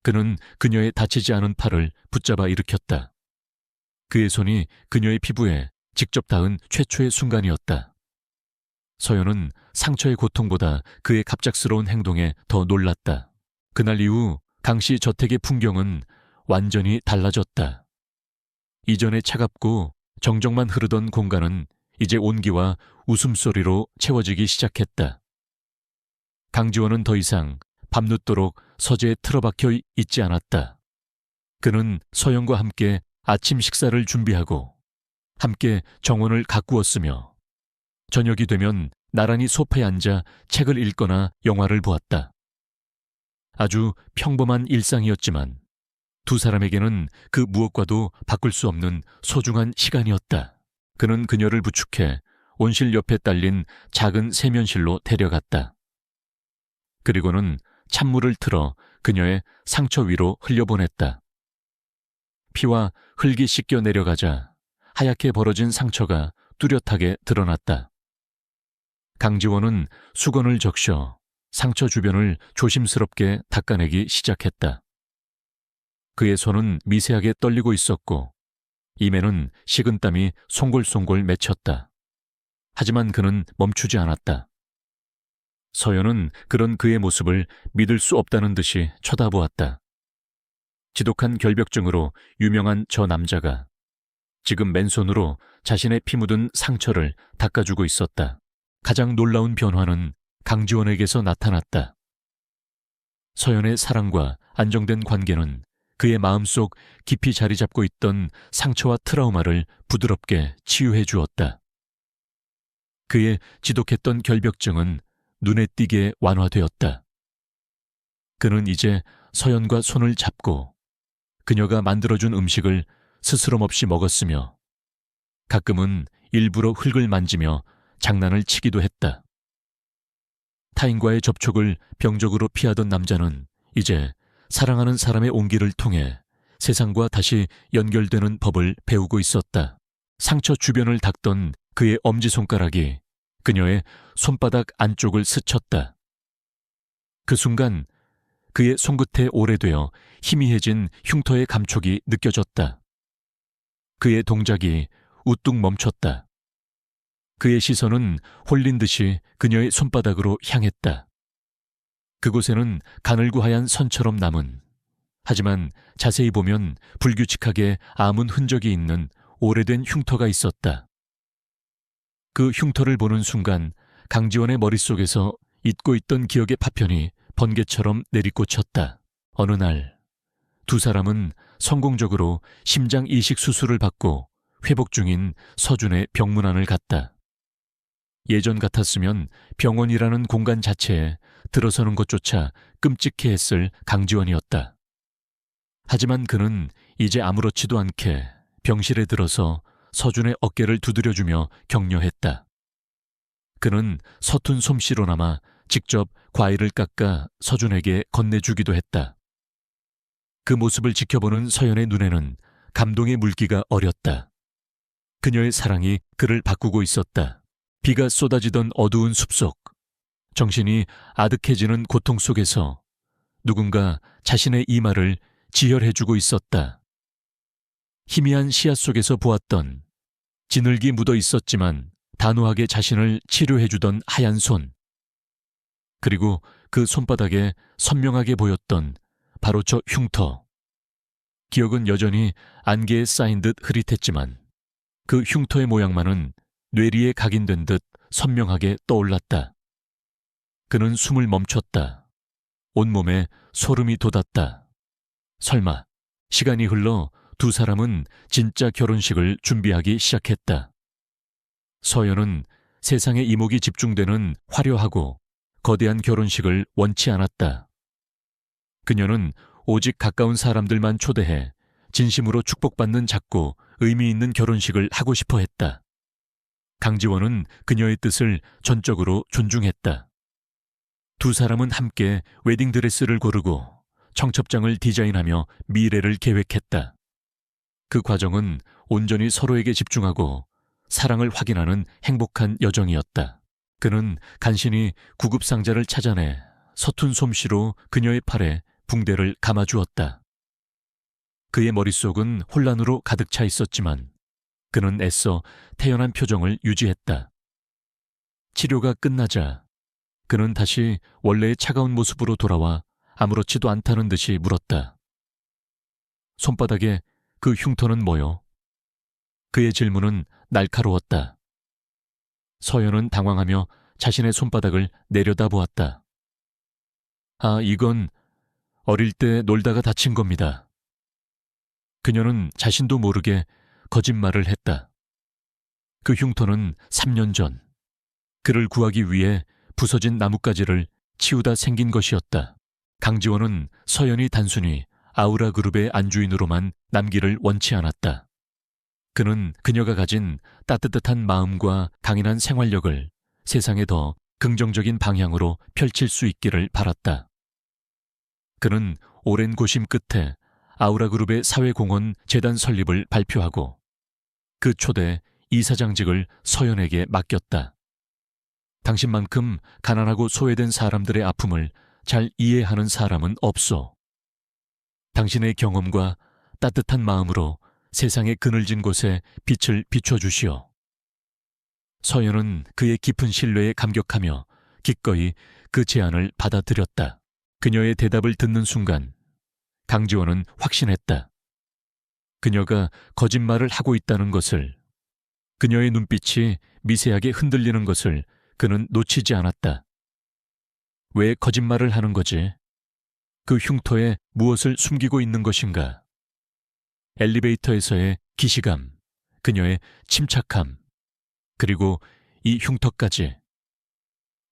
그는 그녀의 다치지 않은 팔을 붙잡아 일으켰다. 그의 손이 그녀의 피부에 직접 닿은 최초의 순간이었다. 서연은 상처의 고통보다 그의 갑작스러운 행동에 더 놀랐다. 그날 이후 강씨 저택의 풍경은 완전히 달라졌다. 이전에 차갑고 정적만 흐르던 공간은 이제 온기와 웃음소리로 채워지기 시작했다. 강지원은 더 이상 밤늦도록 서재에 틀어박혀 있지 않았다. 그는 서연과 함께 아침 식사를 준비하고 함께 정원을 가꾸었으며 저녁이 되면 나란히 소파에 앉아 책을 읽거나 영화를 보았다. 아주 평범한 일상이었지만 두 사람에게는 그 무엇과도 바꿀 수 없는 소중한 시간이었다. 그는 그녀를 부축해 온실 옆에 딸린 작은 세면실로 데려갔다. 그리고는 찬물을 틀어 그녀의 상처 위로 흘려보냈다. 피와 흙이 씻겨 내려가자 하얗게 벌어진 상처가 뚜렷하게 드러났다. 강지원은 수건을 적셔 상처 주변을 조심스럽게 닦아내기 시작했다. 그의 손은 미세하게 떨리고 있었고 입에는 식은땀이 송골송골 맺혔다. 하지만 그는 멈추지 않았다. 서연은 그런 그의 모습을 믿을 수 없다는 듯이 쳐다보았다. 지독한 결벽증으로 유명한 저 남자가 지금 맨손으로 자신의 피 묻은 상처를 닦아주고 있었다. 가장 놀라운 변화는 강지원에게서 나타났다. 서연의 사랑과 안정된 관계는 그의 마음속 깊이 자리 잡고 있던 상처와 트라우마를 부드럽게 치유해 주었다. 그의 지독했던 결벽증은 눈에 띄게 완화되었다. 그는 이제 서연과 손을 잡고 그녀가 만들어준 음식을 스스럼 없이 먹었으며 가끔은 일부러 흙을 만지며 장난을 치기도 했다. 타인과의 접촉을 병적으로 피하던 남자는 이제 사랑하는 사람의 온기를 통해 세상과 다시 연결되는 법을 배우고 있었다. 상처 주변을 닦던 그의 엄지손가락이 그녀의 손바닥 안쪽을 스쳤다. 그 순간 그의 손끝에 오래되어 희미해진 흉터의 감촉이 느껴졌다. 그의 동작이 우뚝 멈췄다. 그의 시선은 홀린 듯이 그녀의 손바닥으로 향했다. 그곳에는 가늘고 하얀 선처럼 남은, 하지만 자세히 보면 불규칙하게 아문 흔적이 있는 오래된 흉터가 있었다. 그 흉터를 보는 순간 강지원의 머릿속에서 잊고 있던 기억의 파편이 번개처럼 내리꽂혔다. 어느 날 두 사람은 성공적으로 심장 이식 수술을 받고 회복 중인 서준의 병문안을 갔다. 예전 같았으면 병원이라는 공간 자체에 들어서는 것조차 끔찍해했을 강지원이었다. 하지만 그는 이제 아무렇지도 않게 병실에 들어서 서준의 어깨를 두드려주며 격려했다. 그는 서툰 솜씨로나마 직접 과일을 깎아 서준에게 건네주기도 했다. 그 모습을 지켜보는 서연의 눈에는 감동의 물기가 어렸다. 그녀의 사랑이 그를 바꾸고 있었다. 비가 쏟아지던 어두운 숲속, 정신이 아득해지는 고통 속에서 누군가 자신의 이마를 지혈해주고 있었다. 희미한 시야 속에서 보았던 진흙이 묻어 있었지만 단호하게 자신을 치료해주던 하얀 손, 그리고 그 손바닥에 선명하게 보였던 바로 저 흉터. 기억은 여전히 안개에 쌓인 듯 흐릿했지만 그 흉터의 모양만은 뇌리에 각인된 듯 선명하게 떠올랐다. 그는 숨을 멈췄다. 온몸에 소름이 돋았다. 설마 시간이 흘러 두 사람은 진짜 결혼식을 준비하기 시작했다. 서연은 세상의 이목이 집중되는 화려하고 거대한 결혼식을 원치 않았다. 그녀는 오직 가까운 사람들만 초대해 진심으로 축복받는 작고 의미 있는 결혼식을 하고 싶어 했다. 강지원은 그녀의 뜻을 전적으로 존중했다. 두 사람은 함께 웨딩드레스를 고르고 청첩장을 디자인하며 미래를 계획했다. 그 과정은 온전히 서로에게 집중하고 사랑을 확인하는 행복한 여정이었다. 그는 간신히 구급상자를 찾아내 서툰 솜씨로 그녀의 팔에 붕대를 감아주었다. 그의 머릿속은 혼란으로 가득 차 있었지만 그는 애써 태연한 표정을 유지했다. 치료가 끝나자 그는 다시 원래의 차가운 모습으로 돌아와 아무렇지도 않다는 듯이 물었다. 손바닥에 그 흉터는 뭐요? 그의 질문은 날카로웠다. 서연은 당황하며 자신의 손바닥을 내려다보았다. 아, 이건 어릴 때 놀다가 다친 겁니다. 그녀는 자신도 모르게 거짓말을 했다. 그 흉터는 3년 전 그를 구하기 위해 부서진 나뭇가지를 치우다 생긴 것이었다. 강지원은 서연이 단순히 아우라 그룹의 안주인으로만 남기를 원치 않았다. 그는 그녀가 가진 따뜻한 마음과 강인한 생활력을 세상에 더 긍정적인 방향으로 펼칠 수 있기를 바랐다. 그는 오랜 고심 끝에 아우라그룹의 사회공헌 재단 설립을 발표하고 그 초대 이사장직을 서연에게 맡겼다. 당신만큼 가난하고 소외된 사람들의 아픔을 잘 이해하는 사람은 없소. 당신의 경험과 따뜻한 마음으로 세상의 그늘진 곳에 빛을 비춰주시오. 서연은 그의 깊은 신뢰에 감격하며 기꺼이 그 제안을 받아들였다. 그녀의 대답을 듣는 순간 강지원은 확신했다. 그녀가 거짓말을 하고 있다는 것을, 그녀의 눈빛이 미세하게 흔들리는 것을 그는 놓치지 않았다. 왜 거짓말을 하는 거지? 그 흉터에 무엇을 숨기고 있는 것인가? 엘리베이터에서의 기시감, 그녀의 침착함, 그리고 이 흉터까지.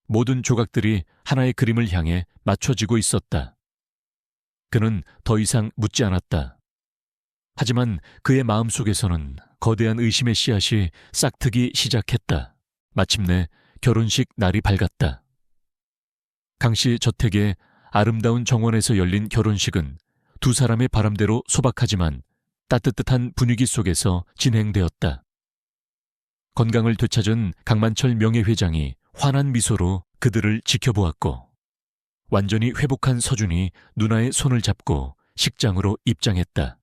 모든 조각들이 하나의 그림을 향해 맞춰지고 있었다. 그는 더 이상 묻지 않았다. 하지만 그의 마음속에서는 거대한 의심의 씨앗이 싹트기 시작했다. 마침내 결혼식 날이 밝았다. 강씨 저택의 아름다운 정원에서 열린 결혼식은 두 사람의 바람대로 소박하지만 따뜻한 분위기 속에서 진행되었다. 건강을 되찾은 강만철 명예회장이 환한 미소로 그들을 지켜보았고, 완전히 회복한 서준이 누나의 손을 잡고 식장으로 입장했다.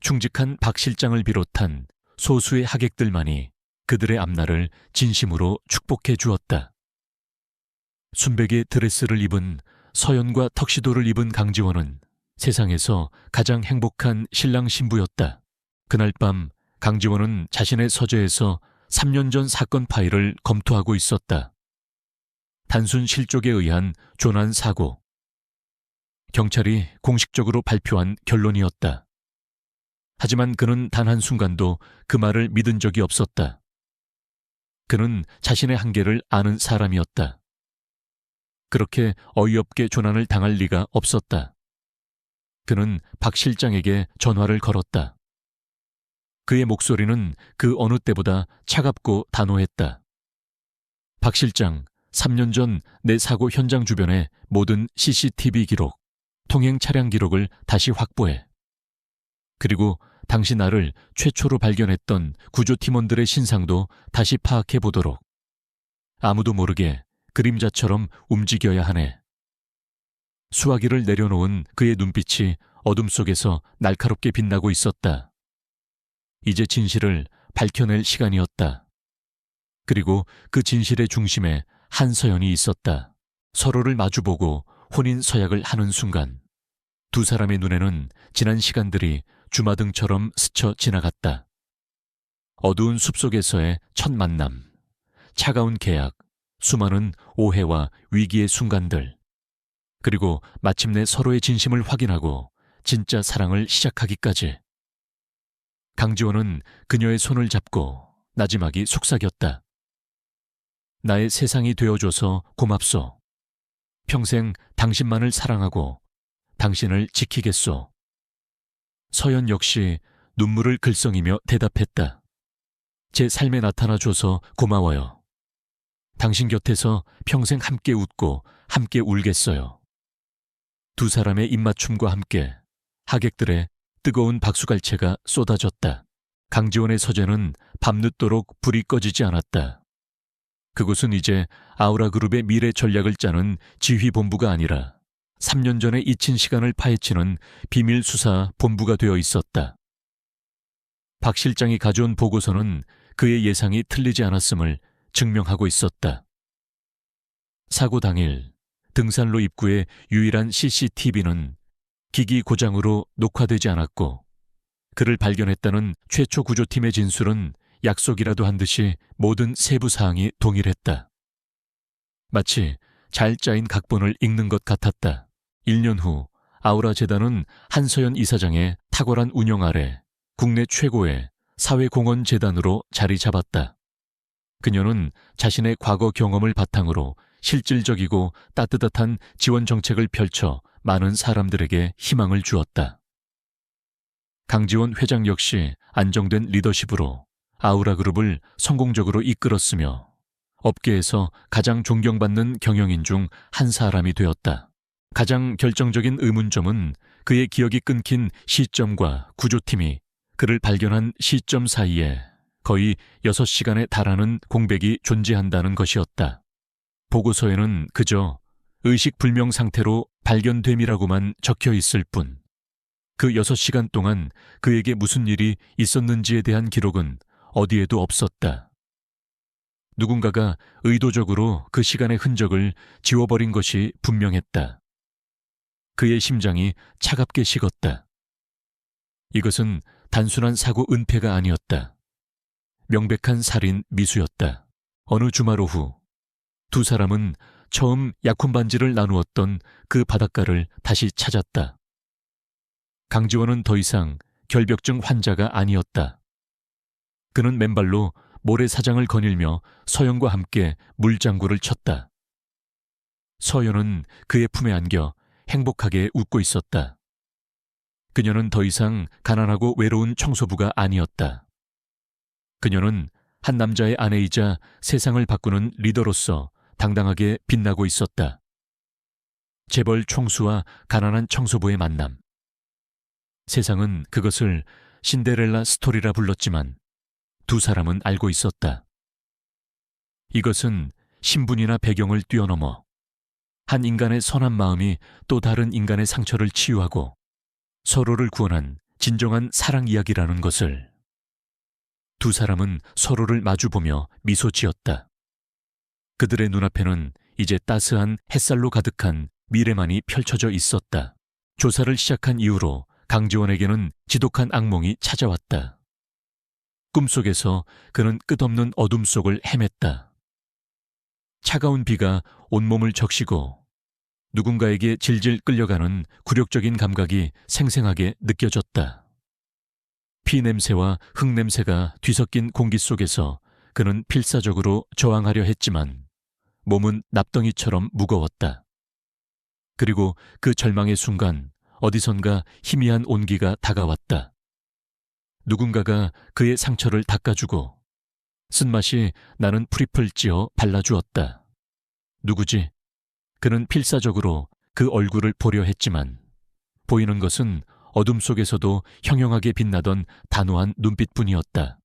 충직한 박 실장을 비롯한 소수의 하객들만이 그들의 앞날을 진심으로 축복해 주었다. 순백의 드레스를 입은 서연과 턱시도를 입은 강지원은 세상에서 가장 행복한 신랑 신부였다. 그날 밤 강지원은 자신의 서재에서 3년 전 사건 파일을 검토하고 있었다. 단순 실족에 의한 조난 사고. 경찰이 공식적으로 발표한 결론이었다. 하지만 그는 단 한순간도 그 말을 믿은 적이 없었다. 그는 자신의 한계를 아는 사람이었다. 그렇게 어이없게 조난을 당할 리가 없었다. 그는 박 실장에게 전화를 걸었다. 그의 목소리는 그 어느 때보다 차갑고 단호했다. 박 실장, 3년 전 내 사고 현장 주변의 모든 CCTV 기록, 통행 차량 기록을 다시 확보해. 그리고 당시 나를 최초로 발견했던 구조팀원들의 신상도 다시 파악해 보도록. 아무도 모르게 그림자처럼 움직여야 하네. 수화기를 내려놓은 그의 눈빛이 어둠 속에서 날카롭게 빛나고 있었다. 이제 진실을 밝혀낼 시간이었다. 그리고 그 진실의 중심에 한서연이 있었다. 서로를 마주보고 혼인 서약을 하는 순간 두 사람의 눈에는 지난 시간들이 주마등처럼 스쳐 지나갔다. 어두운 숲속에서의 첫 만남, 차가운 계약, 수많은 오해와 위기의 순간들, 그리고 마침내 서로의 진심을 확인하고 진짜 사랑을 시작하기까지. 강지원은 그녀의 손을 잡고 나지막이 속삭였다. 나의 세상이 되어줘서 고맙소. 평생 당신만을 사랑하고 당신을 지키겠소. 서연 역시 눈물을 글썽이며 대답했다. 제 삶에 나타나줘서 고마워요. 당신 곁에서 평생 함께 웃고 함께 울겠어요. 두 사람의 입맞춤과 함께 하객들의 뜨거운 박수갈채가 쏟아졌다. 강지원의 서재는 밤늦도록 불이 꺼지지 않았다. 그곳은 이제 아우라그룹의 미래 전략을 짜는 지휘본부가 아니라 3년 전에 잊힌 시간을 파헤치는 비밀수사 본부가 되어 있었다. 박 실장이 가져온 보고서는 그의 예상이 틀리지 않았음을 증명하고 있었다. 사고 당일 등산로 입구의 유일한 CCTV는 기기 고장으로 녹화되지 않았고, 그를 발견했다는 최초 구조팀의 진술은 약속이라도 한 듯이 모든 세부 사항이 동일했다. 마치 잘 짜인 각본을 읽는 것 같았다. 1년 후 아우라 재단은 한서연 이사장의 탁월한 운영 아래 국내 최고의 사회공헌 재단으로 자리 잡았다. 그녀는 자신의 과거 경험을 바탕으로 실질적이고 따뜻한 지원 정책을 펼쳐 많은 사람들에게 희망을 주었다. 강지원 회장 역시 안정된 리더십으로 아우라그룹을 성공적으로 이끌었으며 업계에서 가장 존경받는 경영인 중 한 사람이 되었다. 가장 결정적인 의문점은 그의 기억이 끊긴 시점과 구조팀이 그를 발견한 시점 사이에 거의 6시간에 달하는 공백이 존재한다는 것이었다. 보고서에는 그저 의식불명 상태로 발견됨이라고만 적혀 있을 뿐, 그 6시간 동안 그에게 무슨 일이 있었는지에 대한 기록은 어디에도 없었다. 누군가가 의도적으로 그 시간의 흔적을 지워버린 것이 분명했다. 그의 심장이 차갑게 식었다. 이것은 단순한 사고 은폐가 아니었다. 명백한 살인 미수였다. 어느 주말 오후, 두 사람은 처음 약혼 반지를 나누었던 그 바닷가를 다시 찾았다. 강지원은 더 이상 결벽증 환자가 아니었다. 그는 맨발로 모래사장을 거닐며 서연과 함께 물장구를 쳤다. 서연은 그의 품에 안겨 행복하게 웃고 있었다. 그녀는 더 이상 가난하고 외로운 청소부가 아니었다. 그녀는 한 남자의 아내이자 세상을 바꾸는 리더로서 당당하게 빛나고 있었다. 재벌 총수와 가난한 청소부의 만남. 세상은 그것을 신데렐라 스토리라 불렀지만 두 사람은 알고 있었다. 이것은 신분이나 배경을 뛰어넘어 한 인간의 선한 마음이 또 다른 인간의 상처를 치유하고 서로를 구원한 진정한 사랑 이야기라는 것을. 두 사람은 서로를 마주보며 미소 지었다. 그들의 눈앞에는 이제 따스한 햇살로 가득한 미래만이 펼쳐져 있었다. 조사를 시작한 이후로 강지원에게는 지독한 악몽이 찾아왔다. 꿈속에서 그는 끝없는 어둠 속을 헤맸다. 차가운 비가 온몸을 적시고 누군가에게 질질 끌려가는 굴욕적인 감각이 생생하게 느껴졌다. 피 냄새와 흙 냄새가 뒤섞인 공기 속에서 그는 필사적으로 저항하려 했지만 몸은 납덩이처럼 무거웠다. 그리고 그 절망의 순간 어디선가 희미한 온기가 다가왔다. 누군가가 그의 상처를 닦아주고 쓴맛이 나는 프리플 찌어 발라주었다. 누구지? 그는 필사적으로 그 얼굴을 보려 했지만 보이는 것은 어둠 속에서도 형형하게 빛나던 단호한 눈빛뿐이었다.